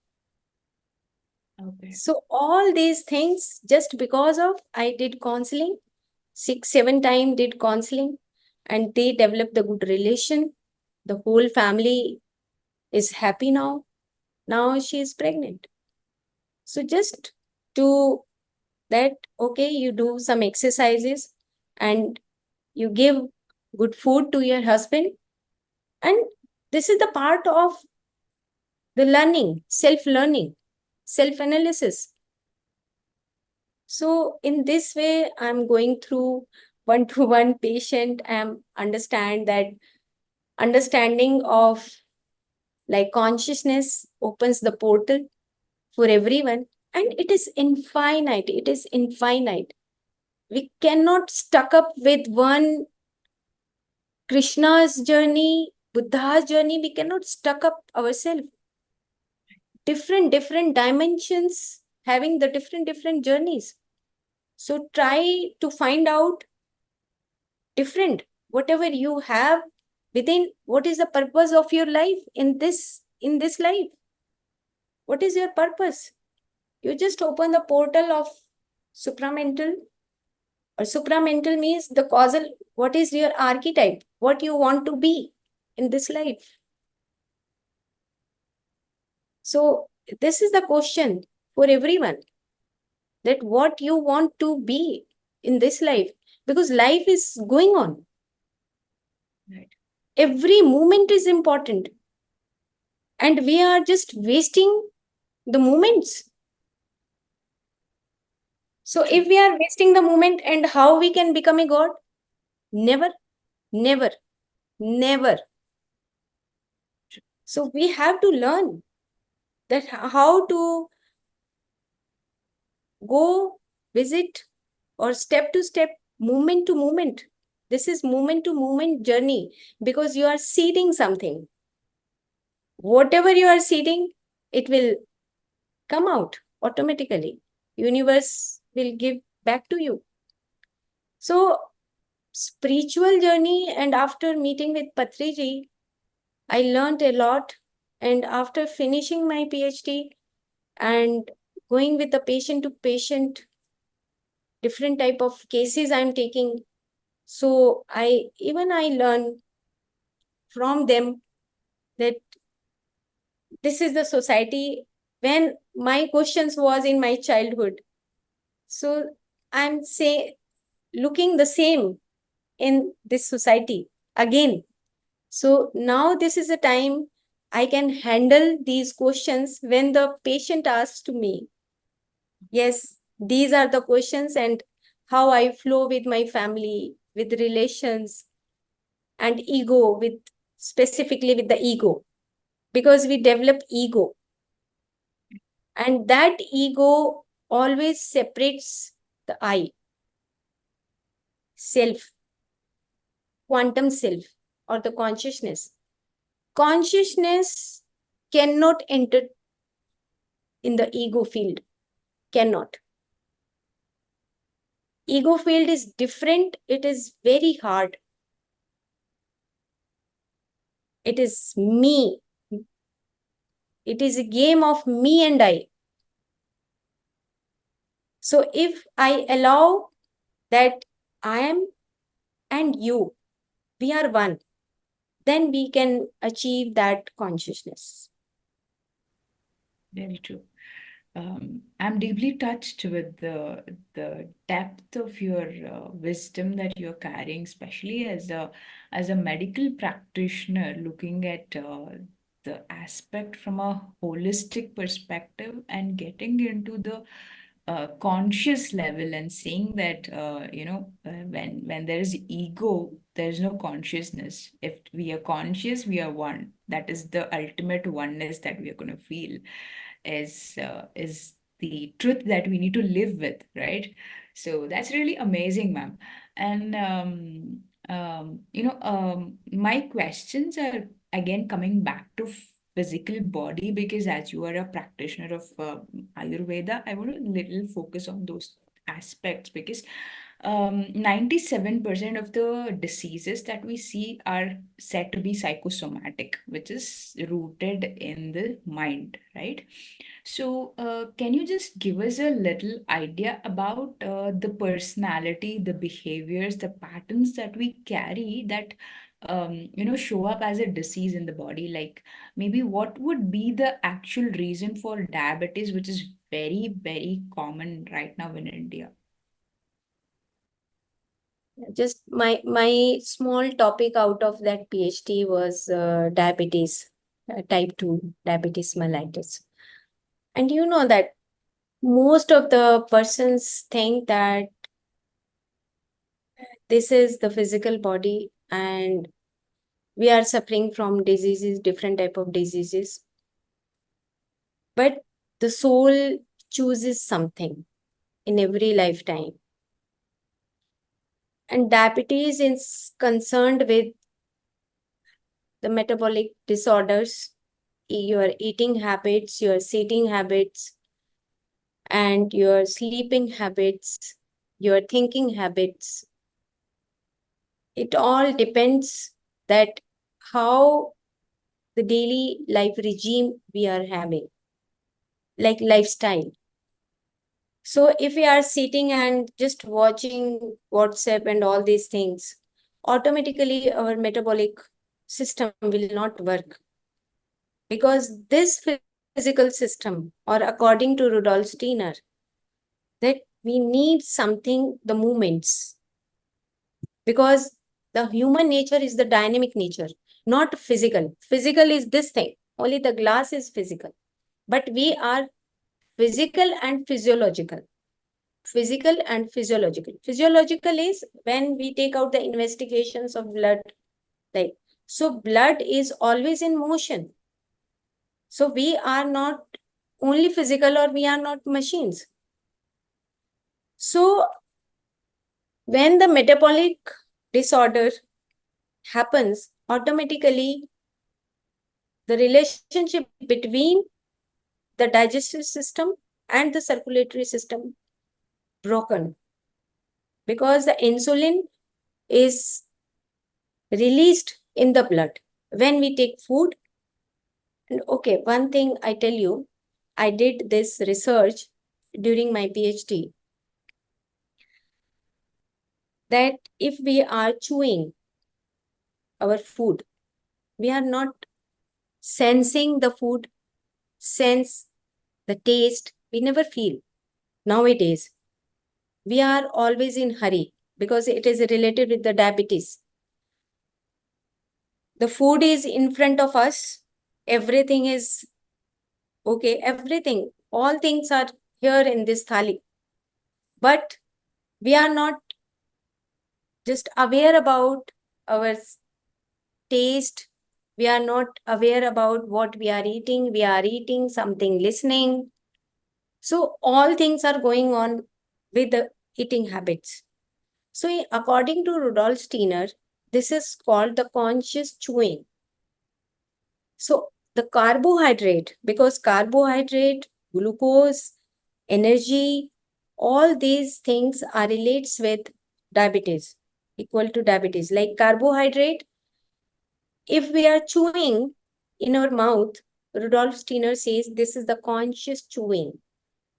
Okay. So all these things just because of I did counseling, 6-7 times did counseling, and they developed a good relation. The whole family is happy now. Now she is pregnant. So just to that, okay, you do some exercises and you give good food to your husband, and this is the part of the learning, self-learning, self-analysis. So in this way, I'm going through one-to-one patient. I'm understanding of like consciousness opens the portal for everyone, and it is infinite. It is infinite. We cannot stuck up with one Krishna's journey, Buddha's journey. We cannot stuck up ourselves. Different dimensions having the different journeys. So try to find out different, whatever you have within, what is the purpose of your life in this life? What is your purpose? You just open the portal of supramental, or supramental means the causal. What is your archetype? What you want to be in this life? So this is the question for everyone, that what you want to be in this life, because life is going on. Right. Every moment is important, and we are just wasting the moments. So if we are wasting the moment, and how we can become a god? Never, never, never. So we have to learn. that how to go visit or step to step, movement to movement. This is movement to movement journey because you are seeding something. Whatever you are seeding, it will come out automatically. Universe will give back to you. So spiritual journey, and after meeting with Patriji, I learned a lot. And after finishing my PhD and going with the patient to patient, different type of cases I'm taking. So I learn from them that this is the society when my questions was in my childhood. So I'm looking the same in this society again. So now this is a time I can handle these questions when the patient asks to me. Yes, these are the questions, and how I flow with my family, with relations, and ego, with specifically with the ego, because we develop ego, and that ego always separates the I, self, quantum self, or the consciousness. Consciousness cannot enter in the ego field, cannot. Ego field is different, it is very hard. It is me. It is a game of me and I. So if I allow that I am and you, we are one, then we can achieve that consciousness. Very true. I'm deeply touched with the depth of your wisdom that you're carrying, especially as a medical practitioner, looking at the aspect from a holistic perspective and getting into the conscious level and saying that when there is ego, there is no consciousness. If we are conscious, we are one. That is the ultimate oneness that we are going to feel is the truth that we need to live with, right? So that's really amazing, ma'am. And my questions are again coming back to physical body, because as you are a practitioner of Ayurveda, I want to little focus on those aspects, because 97% of the diseases that we see are said to be psychosomatic, which is rooted in the mind, right? So, can you just give us a little idea about the personality, the behaviors, the patterns that we carry that show up as a disease in the body? Like maybe what would be the actual reason for diabetes, which is very, very common right now in India? Just my small topic out of that PhD was diabetes, type 2 diabetes mellitus. And you know that most of the persons think that this is the physical body and we are suffering from diseases, different type of diseases. But the soul chooses something in every lifetime. And diabetes is concerned with the metabolic disorders, your eating habits, your sitting habits, and your sleeping habits, your thinking habits. It all depends that how the daily life regime we are having, like lifestyle. So if we are sitting and just watching WhatsApp and all these things, automatically our metabolic system will not work, because this physical system, or according to Rudolf Steiner, that we need something, the movements, because the human nature is the dynamic nature, not physical. Physical is this thing, only the glass is physical, but we are physical and physiological. Physical and physiological. Physiological is when we take out the investigations of blood, like, so blood is always in motion. So we are not only physical, or we are not machines. So when the metabolic disorder happens, automatically the relationship between the digestive system and the circulatory system broken, because the insulin is released in the blood when we take food. And okay, one thing I tell you, I did this research during my PhD, that if we are chewing our food, we are not sensing the food, sense the taste, we never feel. Nowadays, we are always in hurry because it is related with the diabetes. The food is in front of us, everything is okay, everything, all things are here in this thali. But we are not just aware about our taste. We are not aware about what we are eating. We are eating something, listening. So all things are going on with the eating habits. So according to Rudolf Steiner, this is called the conscious chewing. So the carbohydrate, because carbohydrate, glucose, energy, all these things are relates with diabetes, equal to diabetes. Like carbohydrate, if we are chewing in our mouth, Rudolf Steiner says this is the conscious chewing.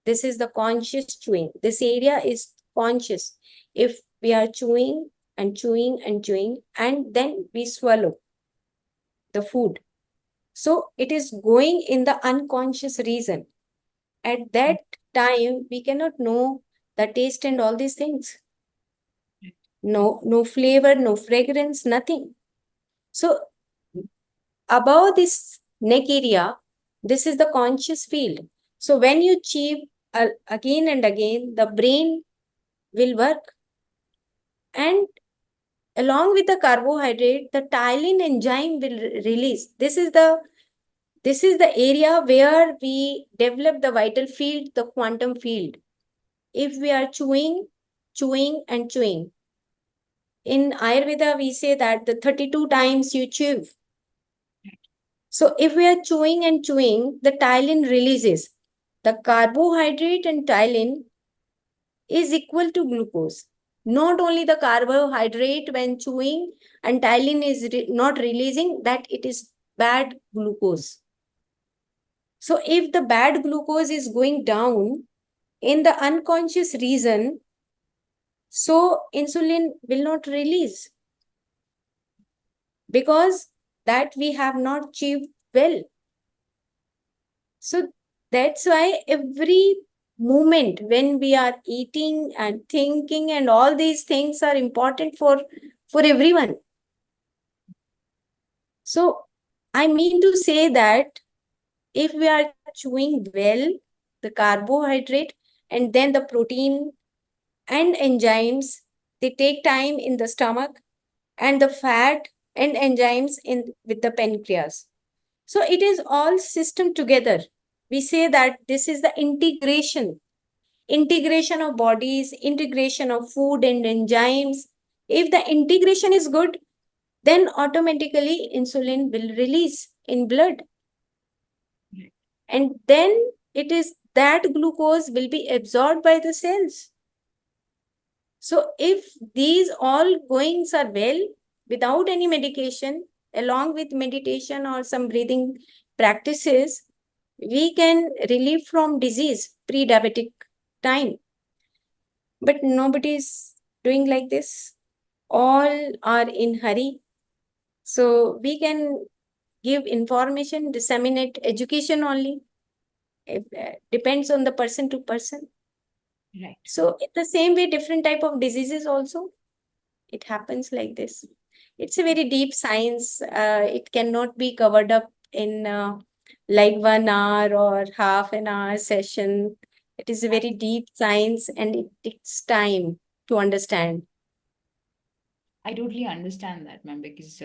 This is the conscious chewing. This area is conscious. If we are chewing and chewing and chewing, and then we swallow the food, so it is going in the unconscious region. At that time, we cannot know the taste and all these things. No flavor, no fragrance, nothing. So above this neck area, this is the conscious field. So when you chew again and again, the brain will work. And along with the carbohydrate, the ptyalin enzyme will release. This is the area where we develop the vital field, the quantum field. If we are chewing, chewing and chewing. In Ayurveda, we say that the 32 times you chew. So if we are chewing and chewing, the ptyalin releases. The carbohydrate and ptyalin is equal to glucose. Not only the carbohydrate when chewing and ptyalin is not releasing, that it is bad glucose. So if the bad glucose is going down in the unconscious region, so insulin will not release, because that we have not chewed well. So that's why every moment when we are eating and thinking and all these things are important for everyone. So I mean to say that if we are chewing well the carbohydrate and then the protein and enzymes, they take time in the stomach, and the fat and enzymes in with the pancreas. So it is all system together. We say that this is the integration of bodies, integration of food and enzymes. If the integration is good, then automatically insulin will release in blood. And then it is that glucose will be absorbed by the cells. So if these all goings are well, without any medication, along with meditation or some breathing practices, we can relieve from disease, pre-diabetic time. But nobody is doing like this. All are in hurry. So we can give information, disseminate education only. It depends on the person to person. Right. So in the same way, different type of diseases also, it happens like this. It's a very deep science. It cannot be covered up in like 1 hour or half an hour session. It is a very deep science and it takes time to understand. I totally understand that, ma'am, because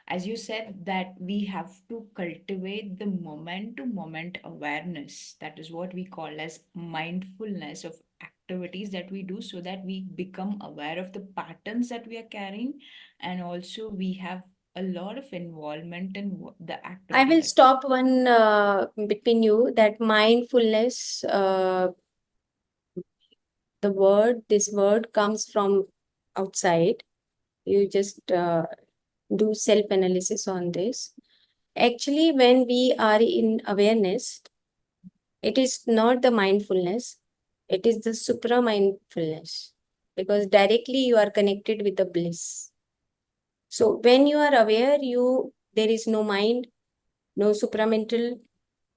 as you said, that we have to cultivate the moment to moment awareness. That is what we call as mindfulness of activities that we do, so that we become aware of the patterns that we are carrying, and also we have a lot of involvement in the I activity will that. stop one between you, that mindfulness, this word comes from outside. You just do self analysis on this. Actually, when we are in awareness, it is not the mindfulness, it is the supra mindfulness, because directly you are connected with the bliss. So when you are aware, there is no mind, no supramental,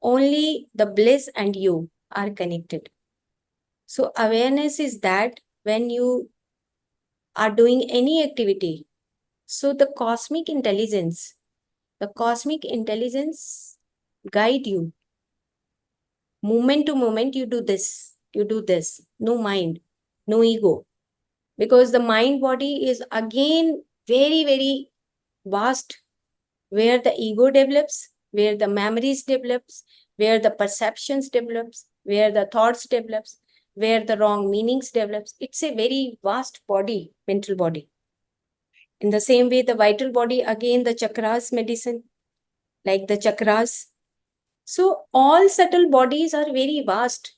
only the bliss and you are connected. So awareness is that when you are doing any activity, so the cosmic intelligence guide you. Moment to moment, you do this. No mind, no ego. Because the mind body is again very, very vast, where the ego develops, where the memories develops, where the perceptions develops, where the thoughts develops, where the wrong meanings develops. It's a very vast body, mental body. In the same way, the vital body, again, the chakras medicine, like the chakras. So all subtle bodies are very vast.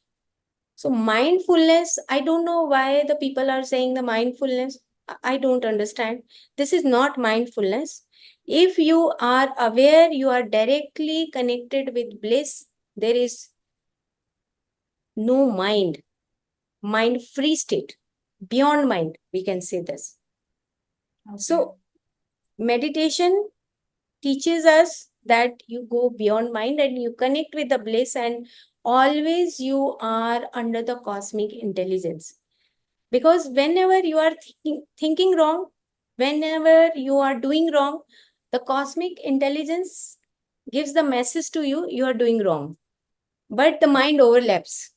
So mindfulness, I don't know why the people are saying the mindfulness. I don't understand. This is not mindfulness. If you are aware, you are directly connected with bliss. There is no mind free state, beyond mind, we can say this. Okay. So meditation teaches us that you go beyond mind and you connect with the bliss, and always you are under the cosmic intelligence. Because whenever you are thinking wrong, whenever you are doing wrong, the cosmic intelligence gives the message to you, you are doing wrong. But the mind overlaps.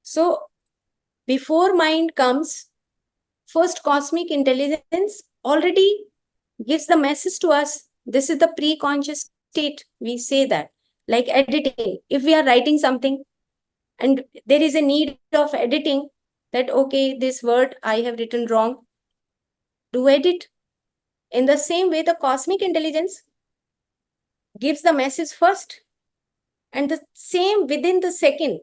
So before mind comes, first cosmic intelligence already gives the message to us. This is the pre-conscious state. We say that. Like editing. If we are writing something and there is a need of editing, that okay, this word I have written wrong, do edit. In the same way, the cosmic intelligence gives the message first, and the same within the second,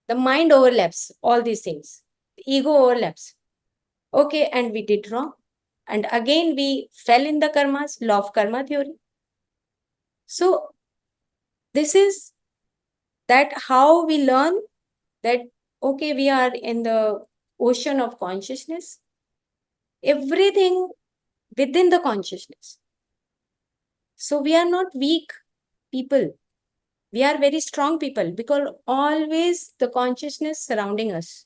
the mind overlaps all these things. The ego overlaps. Okay, and we did wrong. And again, we fell in the karmas, law of karma theory. So, this is that how we learn that, okay, we are in the ocean of consciousness, everything within the consciousness. So, we are not weak people. We are very strong people because always the consciousness surrounding us.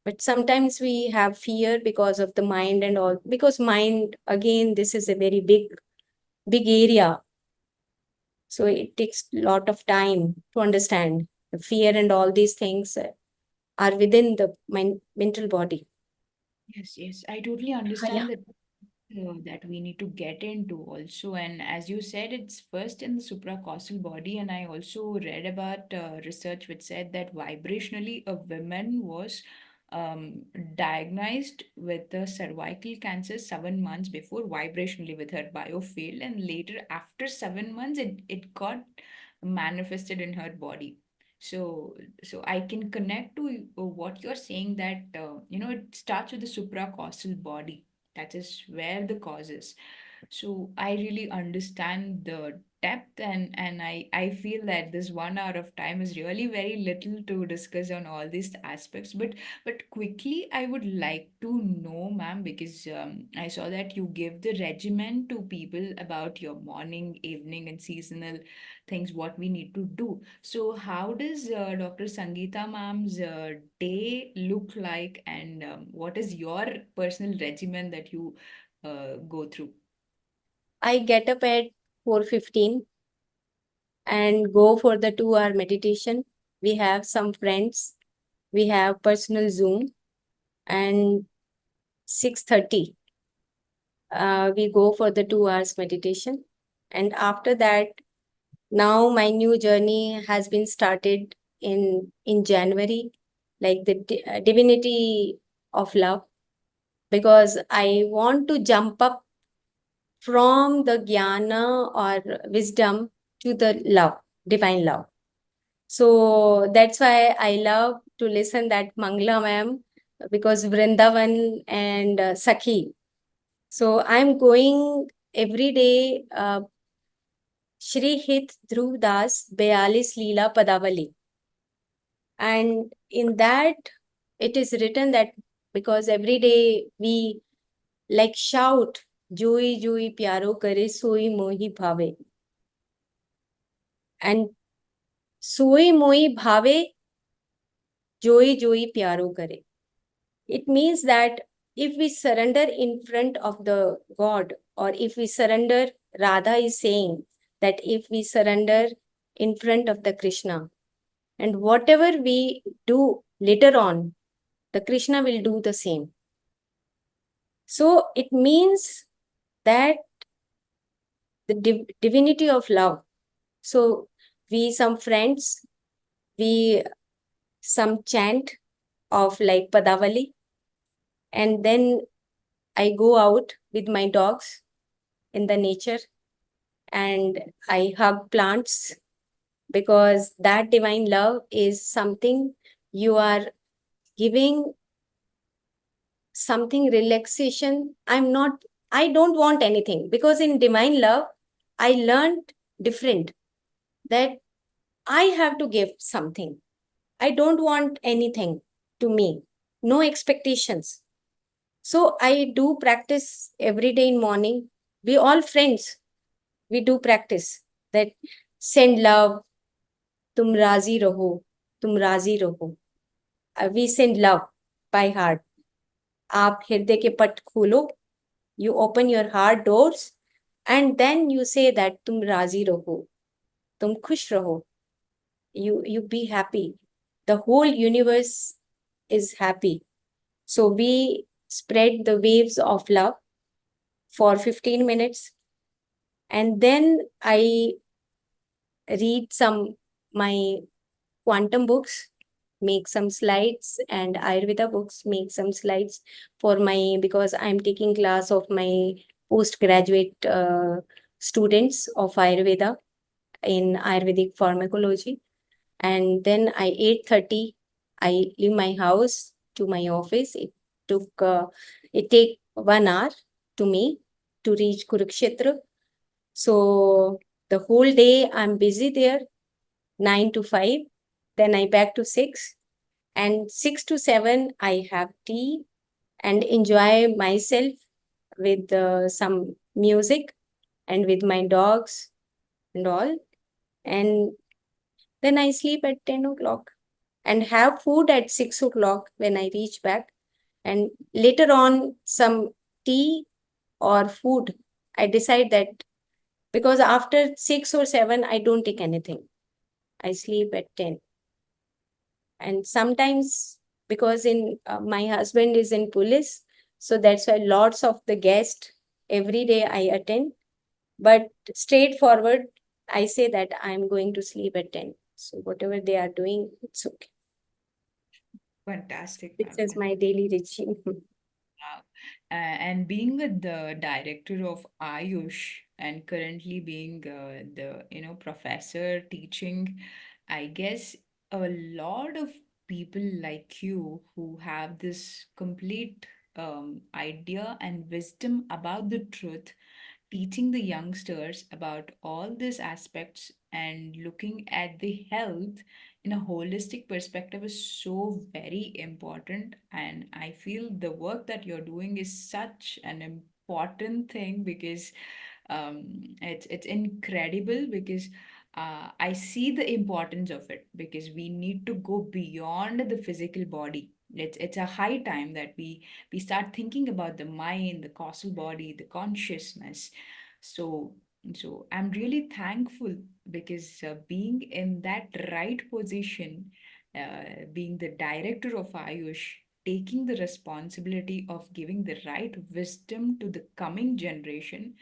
But sometimes we have fear because of the mind and all, because mind, again, this is a very big area. So it takes a lot of time to understand the fear and all these things are within the mental body. Yes, yes, I totally Yeah. understand that. That we need to get into also. And as you said, it's first in the supracausal body. And I also read about research which said that vibrationally a woman was diagnosed with the cervical cancer 7 months before, vibrationally with her biofield, and later after 7 months it got manifested in her body. So I can connect to what you're saying, that it starts with the supracausal body. That is where the cause is. So I really understand the depth, and I feel that this 1 hour of time is really very little to discuss on all these aspects. But quickly, I would like to know, ma'am, because I saw that you give the regimen to people about your morning, evening, and seasonal things, what we need to do. So how does Dr. Sangeeta ma'am's day look like, and what is your personal regimen that you go through? I get up at 4:15 and go for the 2 hour meditation. We have some friends. We have personal Zoom, and 6:30. We go for the 2 hours meditation. And after that, now my new journey has been started in January, like the divinity of love, because I want to jump up from the jnana or wisdom to the love, divine love. So that's why I love to listen that Mangla ma'am, because Vrindavan and Sakhi. So I'm going every day, Shri Hit Dhruv Das 42 Leela Padavali. And in that, it is written that because every day we like shout, Joi Joi Pyaro Kare Soi Mohi Bhave. And Soi Mohi Bhave, Joi Joi Pyaro Kare. It means that if we surrender in front of the God, or if we surrender, Radha is saying that if we surrender in front of the Krishna, and whatever we do later on, the Krishna will do the same. So it means that the divinity of love. So we, some friends, we some chant of like Padavali, and then I go out with my dogs in the nature and I hug plants, because that divine love is something you are giving, something relaxation. I don't want anything, because in divine love, I learned different, that I have to give something. I don't want anything to me, no expectations. So I do practice every day in morning. We all friends, we do practice that send love, tum razi raho, tum razi raho. We send love by heart. आप हृदय के पट खोलो, you open your heart doors, and then you say that तुम राजी रहो, तुम खुश रहो, you be happy. The whole universe is happy. So we spread the waves of love for 15 minutes, and then I read some my quantum books, make some slides, and Ayurveda books, make some slides for my, because I'm taking class of my postgraduate students of Ayurveda in Ayurvedic pharmacology. And then I 8:30, I leave my house to my office. It take 1 hour to me to reach Kurukshetra. So the whole day I'm busy there, 9 to 5. Then I back to 6. And 6 to 7, I have tea and enjoy myself with some music and with my dogs and all. And then I sleep at 10 o'clock and have food at 6 o'clock when I reach back. And later on, some tea or food. I decide that, because after 6 or 7, I don't take anything. I sleep at 10. And sometimes, because in my husband is in police, so that's why lots of the guests every day I attend. But straightforward, I say that I'm going to sleep at 10. So whatever they are doing, it's okay. Fantastic, This ma'am. is my daily regime. Wow. And being the director of Ayush and currently being the professor teaching, I guess a lot of people like you who have this complete idea and wisdom about the truth, teaching the youngsters about all these aspects and looking at the health in a holistic perspective is so very important. And I feel the work that you're doing is such an important thing because it's incredible because I see the importance of it because we need to go beyond the physical body. It's a high time that we start thinking about the mind, the causal body, the consciousness. So so I'm really thankful because being in that right position, being the director of Ayush. taking the responsibility of giving the right wisdom to the coming generation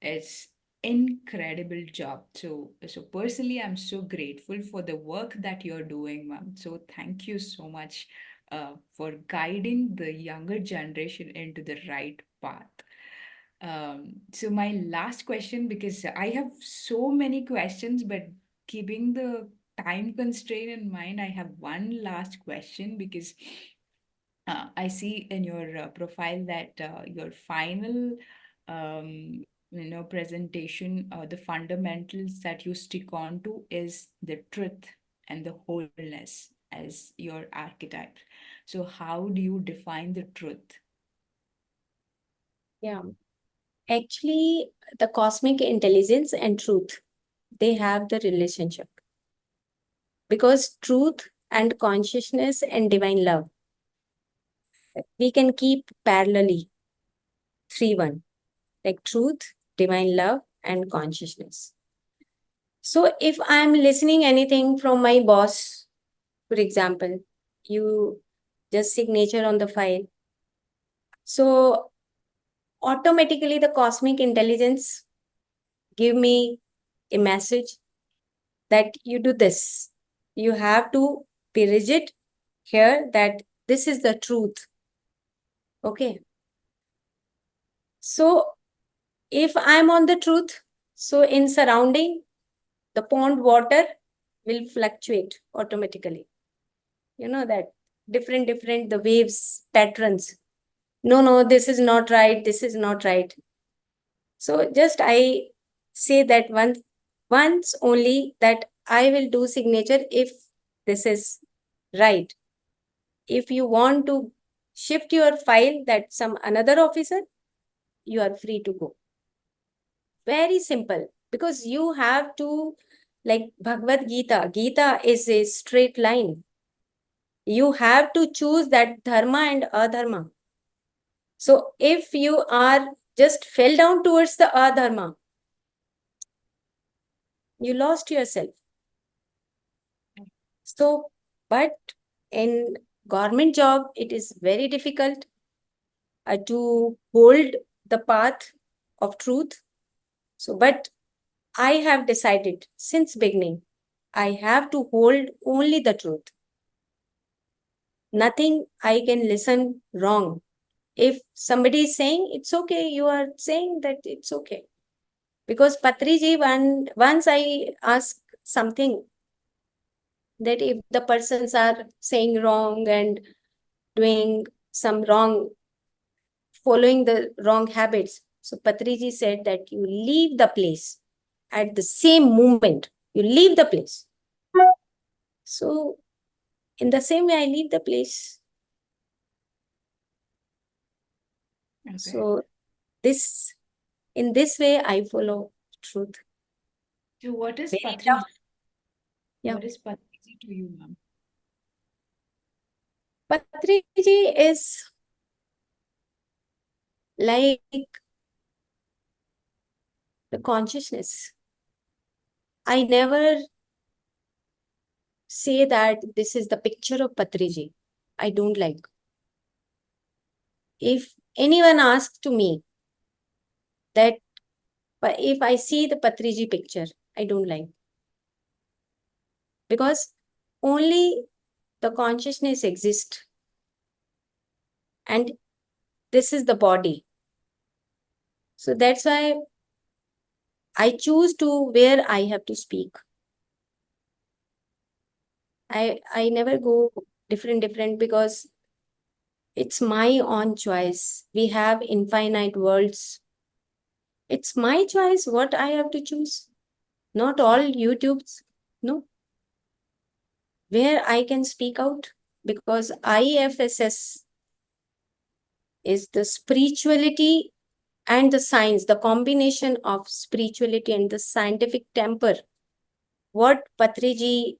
is incredible job. So personally, I'm so grateful for the work that you're doing, ma'am. So thank you so much for guiding the younger generation into the right path. So my last question, because I have so many questions, but keeping the time constraint in mind, I have one last question because I see in your profile that your final, presentation, the fundamentals that you stick on to is the truth and the wholeness as your archetype. So how do you define the truth? Yeah. Actually, the cosmic intelligence and truth, they have the relationship. Because truth and consciousness and divine love, we can keep parallelly 3-1, like truth, divine love, and consciousness. So if I'm listening anything from my boss, for example, you just signature on the file. So automatically the cosmic intelligence give me a message that you do this. You have to be rigid here that this is the truth. Okay. So if I'm on the truth, so in surrounding, the pond water will fluctuate automatically. You know that different the waves patterns. No, this is not right. This is not right. So just I say that once only that I will do signature if this is right. If you want to shift your file that some another officer, you are free to go. Very simple, because you have to, like Bhagavad Gita is a straight line. You have to choose that dharma and adharma. So if you are just fell down towards the adharma, you lost yourself. So, but in government job, it is very difficult to hold the path of truth. So, but I have decided since beginning, I have to hold only the truth. Nothing I can listen wrong. If somebody is saying it's okay, you are saying that it's okay. Because Patriji, once I asked something that if the persons are saying wrong and doing some wrong, following the wrong habits, so Patriji said that you leave the place at the same moment. You leave the place. So in the same way, I leave the place. Okay. So this, in this way, I follow truth. So what is Very Patriji? tough. Yeah. What is Patriji to you, ma'am? Patriji is like the consciousness. I never say that this is the picture of Patriji. I don't like. If anyone asks to me that if I see the Patriji picture, I don't like. Because only the consciousness exists. And this is the body. So that's why I choose to where I have to speak. I never go different because it's my own choice. We have infinite worlds. It's my choice what I have to choose. Not all YouTubes. No. Where I can speak out, because IFSS is the spirituality and the science, the combination of spirituality and the scientific temper. What Patriji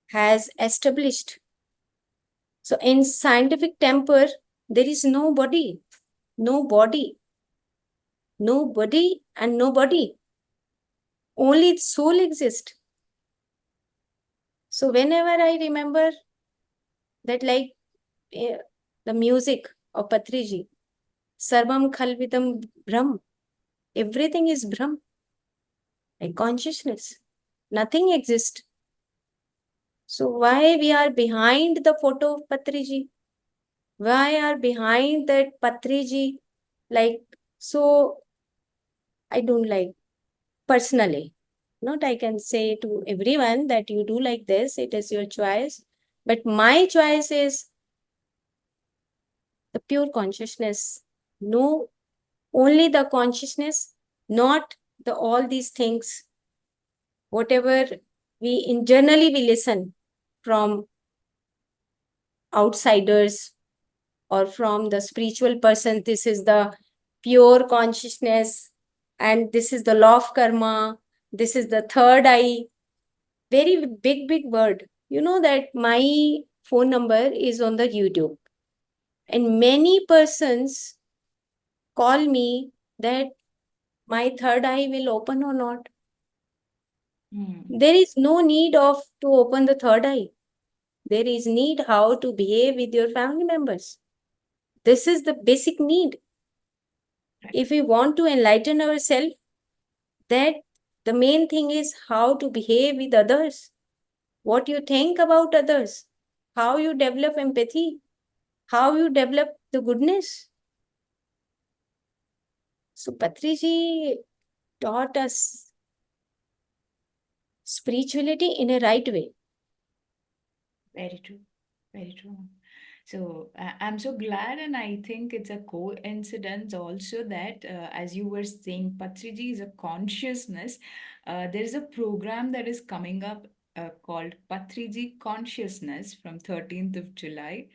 has established. So in scientific temper, there is no body, no body, no body and no body. Only soul exists. So whenever I remember that, like, the the music of Patriji. Sarvam Khalvidam Brahm. Everything is Brahm, like consciousness. Nothing exists. So why we are behind the photo of Patriji? Why are behind that Patriji? Like, so I don't like personally. Not I can say to everyone that you do like this, it is your choice. But my choice is the pure consciousness. No, only the consciousness, not the all these things. Whatever we internally we listen from outsiders or from the spiritual person, this is the pure consciousness and this is the law of karma, this is the third eye. Very big word. You know that my phone number is on the YouTube and many persons call me that my third eye will open or not. There is no need of to open the third eye. There is need how to behave with your family members. This is the basic need. If we want to enlighten ourselves, that the main thing is how to behave with others, what you think about others, how you develop empathy, how you develop the goodness. So Patriji taught us spirituality in a right way. Very true. Very true. So I'm so glad, and I think it's a coincidence also that, as you were saying, Patriji is a consciousness. There is a program that is coming up called Patriji Consciousness from 13th of July,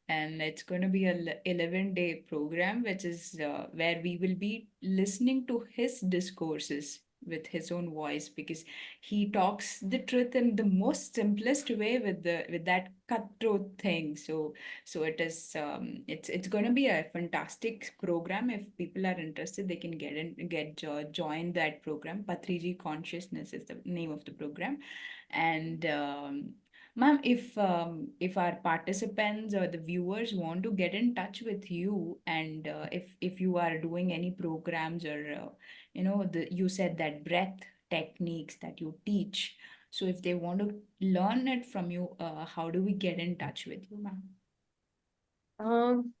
and it's going to be a 11-day program, which is where we will be listening to his discourses with his own voice, because he talks the truth in the most simplest way with that cutthroat thing. So it's going to be a fantastic program. If people are interested, they can join that program. Patriji Consciousness is the name of the program. And ma'am, if our participants or the viewers want to get in touch with you, and if you are doing any programs, or you said that breath techniques that you teach, so if they want to learn it from you, how do we get in touch with you, ma'am?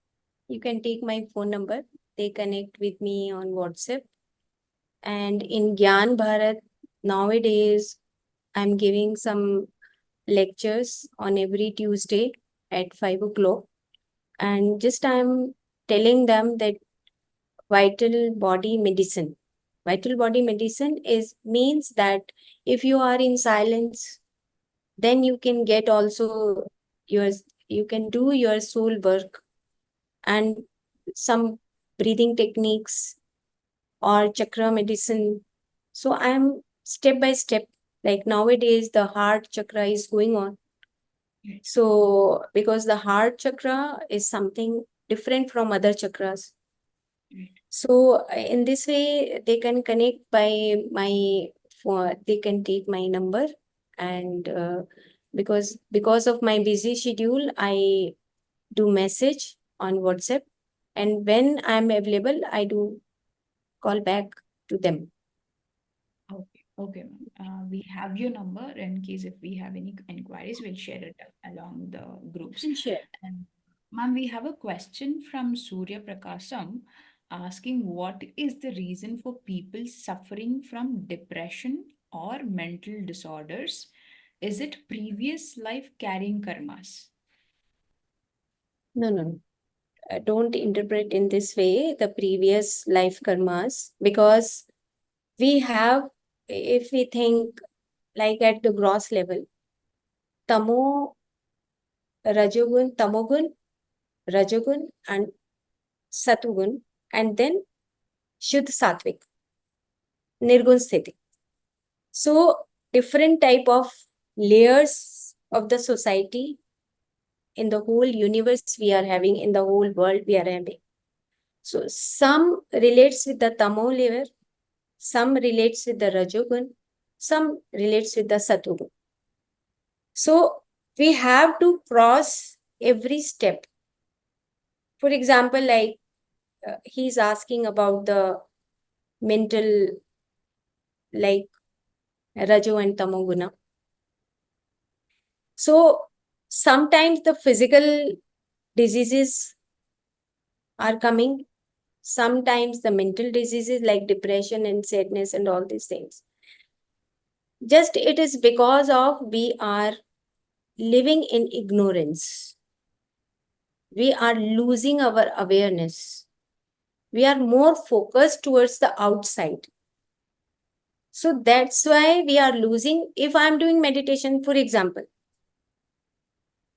You can take my phone number. They connect with me on WhatsApp. And in Gyan Bharat, nowadays, I'm giving some lectures on every Tuesday at 5 o'clock. And just I'm telling them that vital body medicine. Vital body medicine is means that if you are in silence, then you can get also your you can do your soul work and some breathing techniques or chakra medicine. So I'm step by step. Like nowadays, the heart chakra is going on. So because the heart chakra is something different from other chakras. So in this way, they can connect by they can take my number, and because of my busy schedule, I do message on WhatsApp, and when I'm available, I do call back to them. Okay, okay, ma'am. We have your number. In case if we have any inquiries, we'll share it along the groups. Sure. And ma'am, we have a question from Surya Prakasam asking, what is the reason for people suffering from depression or mental disorders? Is it previous life carrying karmas? No, no, no. Don't interpret in this way the previous life karmas, because we have, if we think like at the gross level, tamo, rajogun, tamogun, rajogun, and satugun, and then shuddh sattvic, nirgun sthiti. So different type of layers of the society in the whole universe we are having, in the whole world we are having. So some relates with the tamo layer, some relates with the rajogun, some relates with the satugun. So we have to cross every step. For example, like he's asking about the mental, like Rajo and Tamoguna. So sometimes the physical diseases are coming, sometimes the mental diseases like depression and sadness and all these things. Just it is because of we are living in ignorance. We are losing our awareness. We are more focused towards the outside. So that's why we are losing. If I'm doing meditation, for example,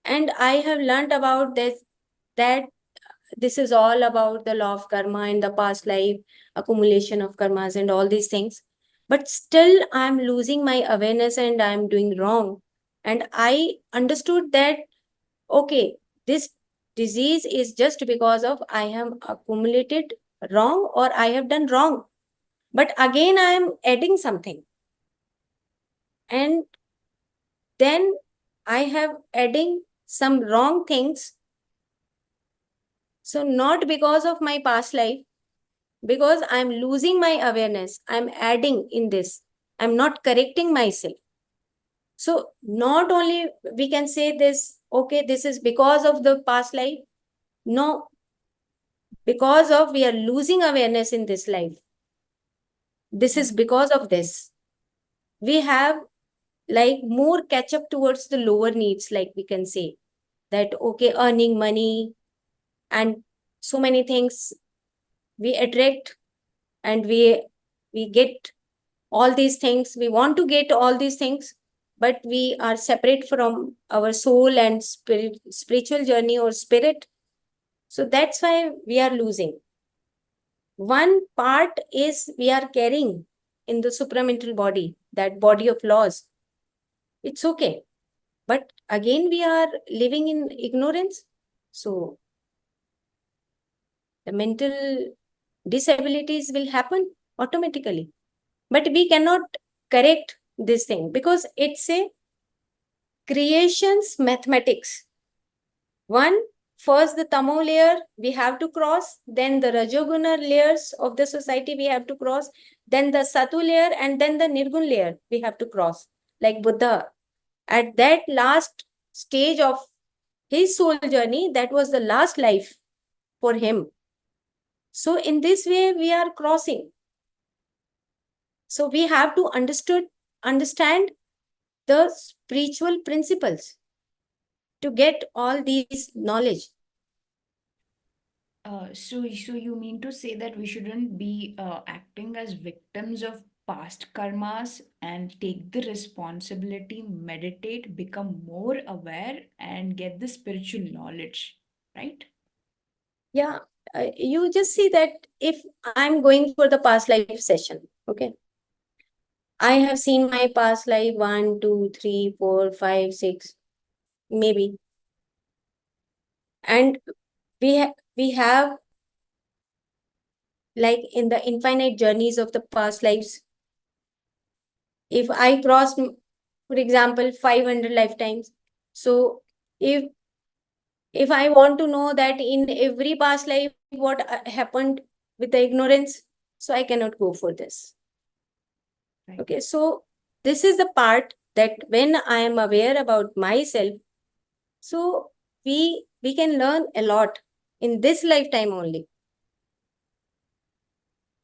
and I have learned about this, that this is all about the law of karma and the past life, accumulation of karmas and all these things. But still, I'm losing my awareness and I'm doing wrong. And I understood that, okay, this disease is just because of I have accumulated wrong or I have done wrong. But again, I am adding something. And then I have adding some wrong things. So not because of my past life, because I'm losing my awareness, I'm adding in this, I'm not correcting myself. So not only we can say this, okay, this is because of the past life. No, because of we are losing awareness in this life. This is because of this. We have like more catch up towards the lower needs, like we can say that, okay, earning money and so many things we attract, and we get all these things, we want to get all these things, but we are separate from our soul and spiritual journey or spirit. So that's why we are losing. One part is we are carrying in the supramental body, that body of laws. It's okay, but again we are living in ignorance. So the mental disabilities will happen automatically. But we cannot correct this thing because it's a creations mathematics. One, first the tamo layer we have to cross, then the rajoguna layers of the society we have to cross, then the satu layer, and then the nirgun layer we have to cross. Like Buddha, at that last stage of his soul journey, that was the last life for him. So in this way, we are crossing. So we have to understand the spiritual principles to get all these knowledge. So you mean to say that we shouldn't be acting as victims of past karmas and take the responsibility, meditate, become more aware, and get the spiritual knowledge, right? Yeah, you just see that if I'm going for the past life session, okay, I have seen my past life 1, 2, 3, 4, 5, 6, maybe, and we have like in the infinite journeys of the past lives. If I cross, for example, 500 lifetimes, so if I want to know that in every past life what happened with the ignorance, so I cannot go for this. Right. Okay, so this is the part that when I am aware about myself, so we can learn a lot in this lifetime only.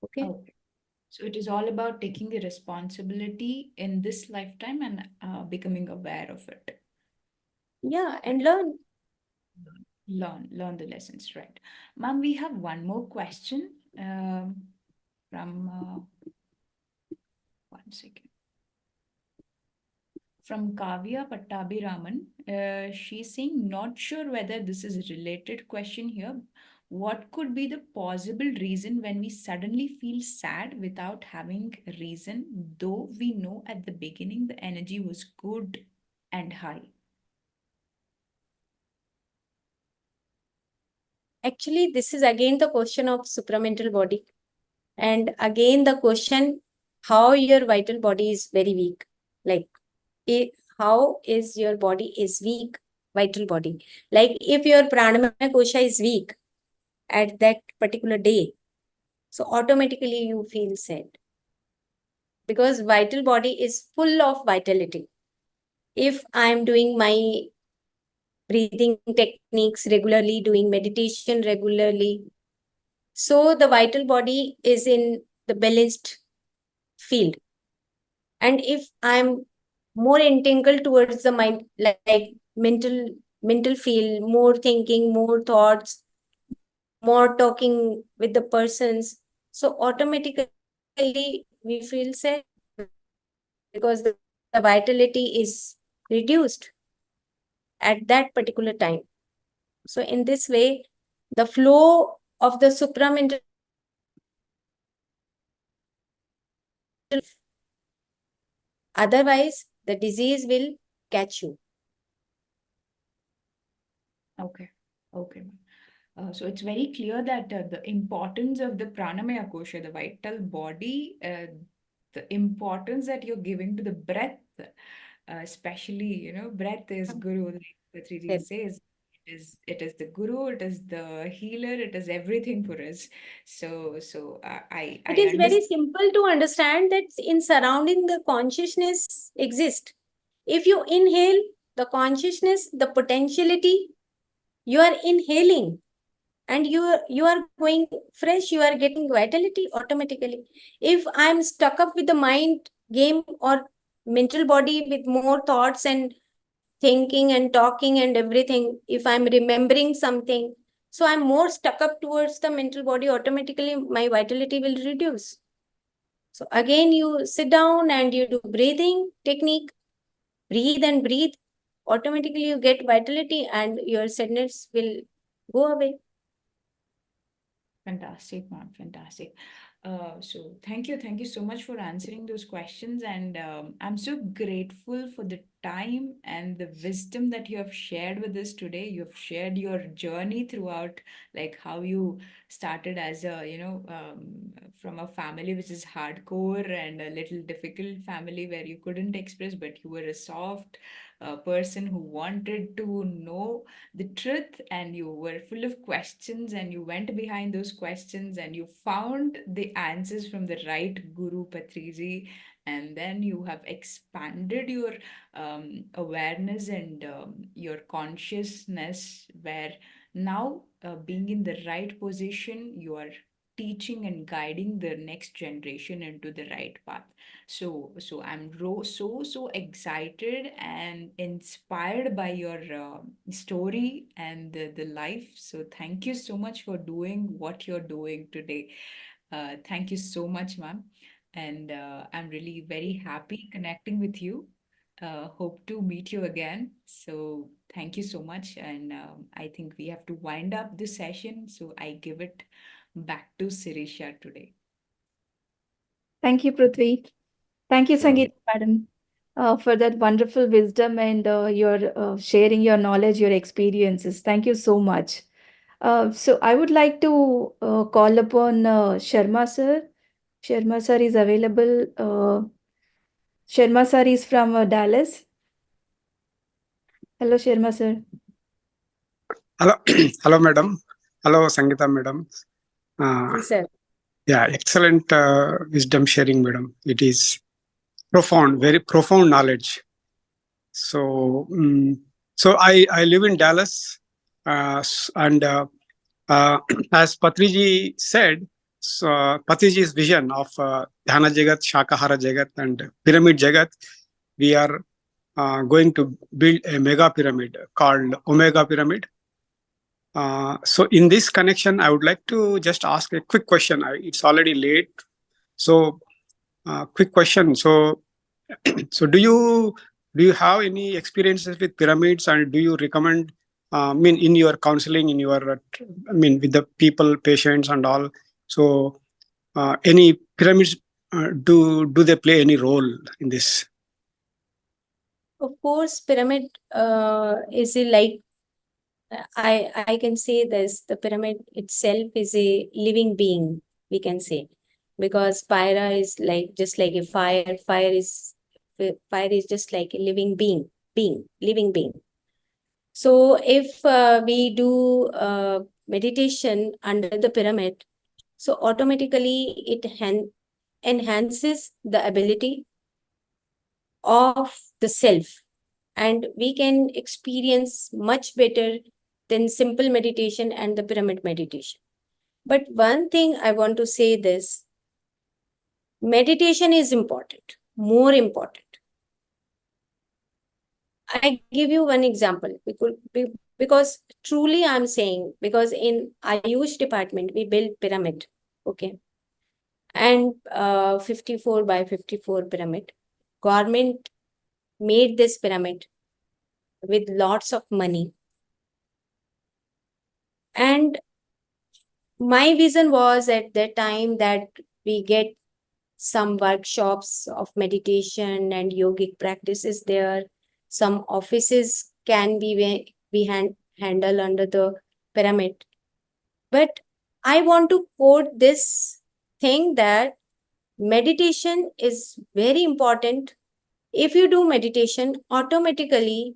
Okay. Okay. So it is all about taking the responsibility in this lifetime and becoming aware of it. Yeah, and learn. Learn the lessons, right? Ma'am, we have one more question from one second. From Kavya Pattabhiraman. She's saying, not sure whether this is a related question here. What could be the possible reason when we suddenly feel sad without having a reason, though we know at the beginning the energy was good and high? Actually, this is again the question of supramental body. And again, the question how your vital body is very weak. Like, how is your body is weak, vital body. Like, if your pranamaya kosha is weak, at that particular day, so automatically you feel sad, because vital body is full of vitality. If I'm doing my breathing techniques regularly, doing meditation regularly, so the vital body is in the balanced field. And if I'm more entangled towards the mind, like mental field, more thinking, more thoughts, more talking with the persons, so automatically we feel sad, because the vitality is reduced at that particular time. So in this way, the flow of the supramental otherwise the disease will catch you. Okay. Okay. So it's very clear that the importance of the pranamaya kosha, the vital body, the importance that you're giving to the breath, especially, breath is guru, like Patriji says. It is the guru, it is the healer, it is everything for us. So I It I is very understand. simple to understand that in surrounding the consciousness exists. If you inhale the consciousness, the potentiality, you are inhaling, and you are going fresh, you are getting vitality automatically. If I'm stuck up with the mind game or mental body with more thoughts and thinking and talking and everything, if I'm remembering something, so I'm more stuck up towards the mental body, automatically my vitality will reduce. So again, you sit down and you do breathing technique, breathe and breathe, automatically you get vitality and your sadness will go away. Fantastic, ma'am. Fantastic. So thank you so much for answering those questions, and I'm so grateful for the time and the wisdom that you have shared with us today. You have shared your journey throughout, like how you started as a, from a family which is hardcore and a little difficult family where you couldn't express, but you were a soft person who wanted to know the truth, and you were full of questions, and you went behind those questions and you found the answers from the right guru, Patriji, and then you have expanded your awareness and your consciousness, where now, being in the right position, you are teaching and guiding the next generation into the right path. So I'm so excited and inspired by your story and the life. So thank you so much for doing what you're doing today. Thank you so much, ma'am. And I'm really very happy connecting with you. Hope to meet you again. So thank you so much. And I think we have to wind up this session. So I give it back to Sirisha today. Thank you, Prithvi. Thank you, Sangeeta Madam, for that wonderful wisdom and your sharing your knowledge, your experiences. Thank you so much. So I would like to call upon Sharma sir. Sharma sir is available. Sharma sir is from Dallas. Hello, Sharma sir. Hello, hello, madam. Hello, Sangeeta, madam. Yes, sir. Yeah, excellent wisdom sharing, madam. It is profound, very profound knowledge. So, so I live in Dallas, and as Patriji said, so Patriji's vision of Dhyana Jagat, Shakahara Jagat, and Pyramid Jagat, we are going to build a mega pyramid called Omega Pyramid. So in this connection, I would like to just ask a quick question. It's already late, so quick question. So, so do you have any experiences with pyramids, and do you recommend? I mean, in your counseling, in your, I mean, with the people, patients, and all. So, any pyramids do they play any role in this? Of course, pyramid is a like I can say this, the pyramid itself is a living being, we can say, because pyra is like just like a fire. Fire is just like a living being, living being. So if we do meditation under the pyramid, so automatically it enhances the ability of the self, and we can experience much better than simple meditation and the pyramid meditation. But one thing I want to say this, meditation is important, more important. I give you one example because truly I'm saying, because in Ayush department we build pyramid, okay, and 54 by 54 pyramid. Government made this pyramid with lots of money, and my vision was at that time that we get some workshops of meditation and yogic practices there. Some offices can be handled under the pyramid. But I want to quote this thing that meditation is very important. If you do meditation, automatically,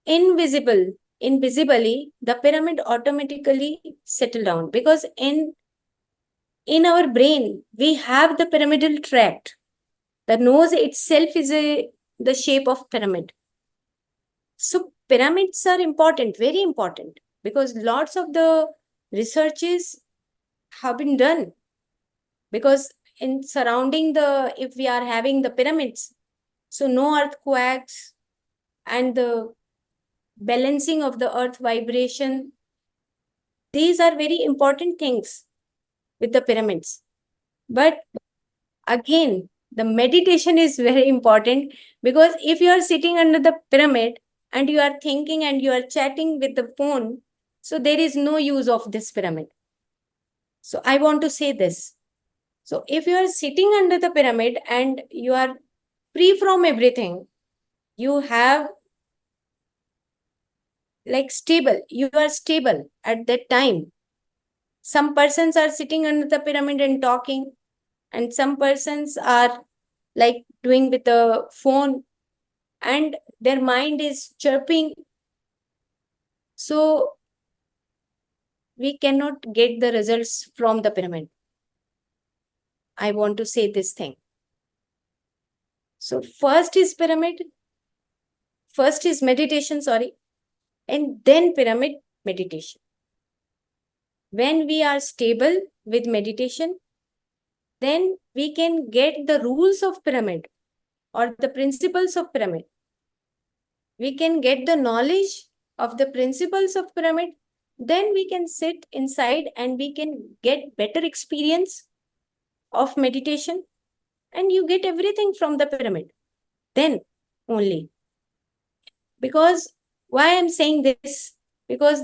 invisibly, the pyramid automatically settle down, because in our brain we have the pyramidal tract. The nose itself is the shape of pyramid. So pyramids are important, very important, because lots of the researches have been done. Because in surrounding if we are having the pyramids, so no earthquakes, and the balancing of the earth vibration, these are very important things with the pyramids. But again, the meditation is very important, because if you are sitting under the pyramid and you are thinking and you are chatting with the phone, so there is no use of this pyramid. So I want to say this. So if you are sitting under the pyramid and you are free from everything, you have like stable, you are stable at that time. Some persons are sitting under the pyramid and talking, and some persons are like doing with the phone, and their mind is chirping. So we cannot get the results from the pyramid. I want to say this thing. So first is meditation, and then pyramid meditation. When we are stable with meditation, then we can get the rules of pyramid or the principles of pyramid. We can get the knowledge of the principles of pyramid. Then we can sit inside and we can get better experience of meditation, and you get everything from the pyramid. Then only. Because why I'm saying this? Because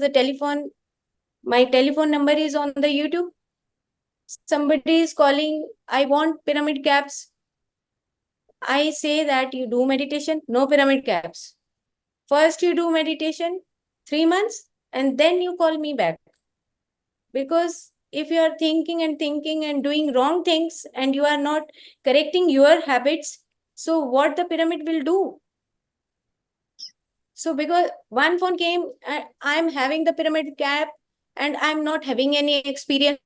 my telephone number is on the YouTube. Somebody is calling, I want pyramid caps. I say that you do meditation, no pyramid caps. First you do meditation 3 months and then you call me back. Because if you are thinking and doing wrong things and you are not correcting your habits, so what the pyramid will do? So because one phone came, I'm having the pyramid cap and I'm not having any experience.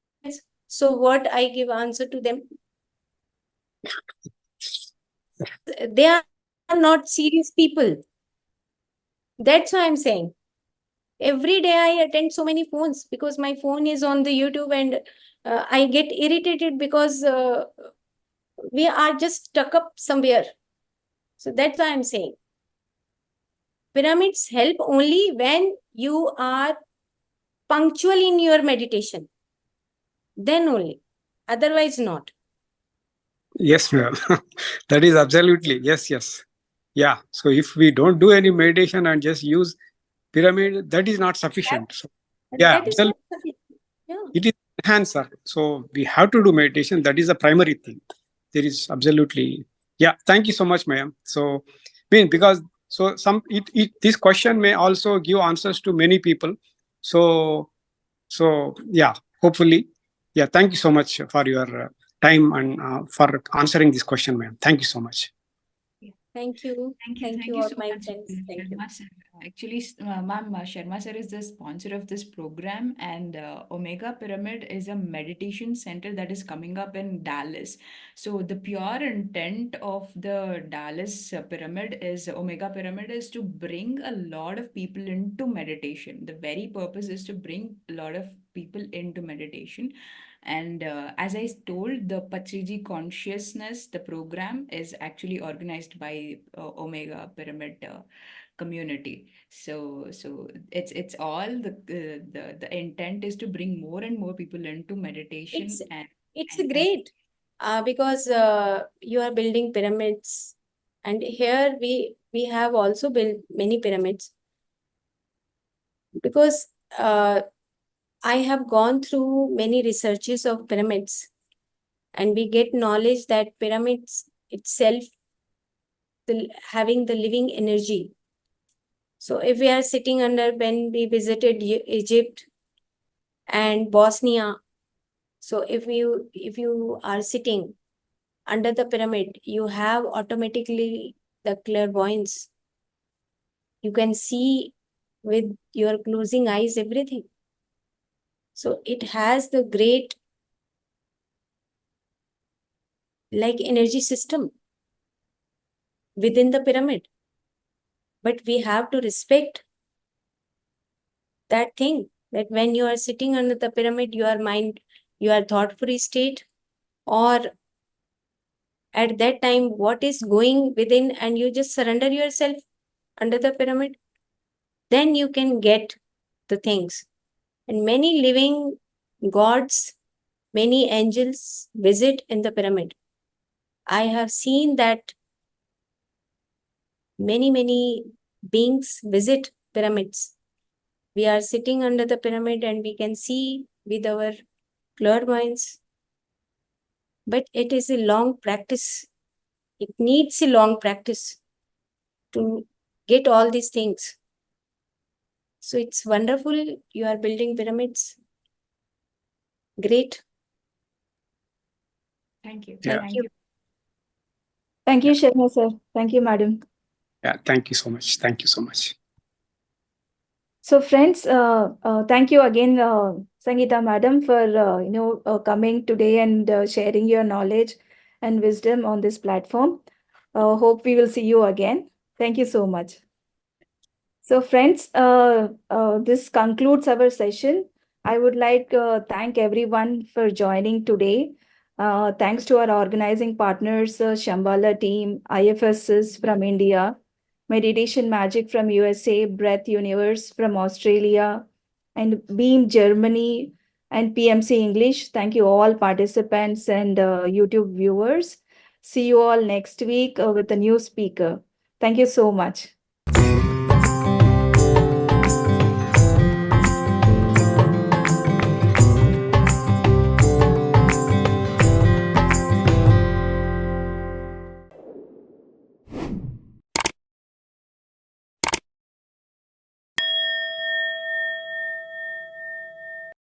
So what I give answer to them? They are not serious people. That's why I'm saying. Every day I attend so many phones because my phone is on the YouTube, and I get irritated because we are just stuck up somewhere. So that's why I'm saying. Pyramids help only when you are punctual in your meditation. Then only. Otherwise not. Yes, ma'am. That is absolutely. Yes, yes. Yeah. So if we don't do any meditation and just use pyramid, that is not sufficient. So, yeah, That is not sufficient. Yeah. It is enhancer. So we have to do meditation. That is the primary thing. There is absolutely. Yeah. Thank you so much, ma'am. So, because this question may also give answers to many people. So yeah, hopefully. Yeah. Thank you so much for your time and for answering this question, ma'am. Thank you so much. Thank you. Thank you all so my much, friends. Thank you. Sharma sir. Actually, ma'am, Sharma sir is the sponsor of this program, and Omega Pyramid is a meditation center that is coming up in Dallas. So the pure intent of the Dallas pyramid is Omega Pyramid is to bring a lot of people into meditation. The very purpose is to bring a lot of people into meditation. And as I told, the Patriji Consciousness, the program is actually organized by Omega Pyramid community. So it's all the intent is to bring more and more people into meditation It's and great because you are building pyramids, and here we have also built many pyramids because I have gone through many researches of pyramids, and we get knowledge that pyramids itself having the living energy. So if we are sitting under, when we visited Egypt and Bosnia, so if you are sitting under the pyramid, you have automatically the clairvoyance. You can see with your closing eyes everything. So it has the great like energy system within the pyramid. But we have to respect that thing, that when you are sitting under the pyramid, your mind, you are thought-free state, or at that time, what is going within, and you just surrender yourself under the pyramid, then you can get the things. And many living gods, many angels visit in the pyramid. I have seen that many beings visit pyramids. We are sitting under the pyramid and we can see with our clairvoyance. But it is a long practice. It needs a long practice to get all these things. So it's wonderful. You are building pyramids. Great. thank you. Yeah. Thank you. Thank you, Sharma sir. Thank you, madam. Yeah, thank you so much. Thank you so much. So, friends, thank you again, Sangeeta madam, for coming today and sharing your knowledge and wisdom on this platform. Hope we will see you again. Thank you so much. So, friends, this concludes our session. I would like to thank everyone for joining today. Thanks to our organizing partners, Shambhala team, IFSs from India, Meditation Magic from USA, Breath Universe from Australia, and Beam Germany, and PMC English. Thank you all participants and YouTube viewers. See you all next week with a new speaker. Thank you so much.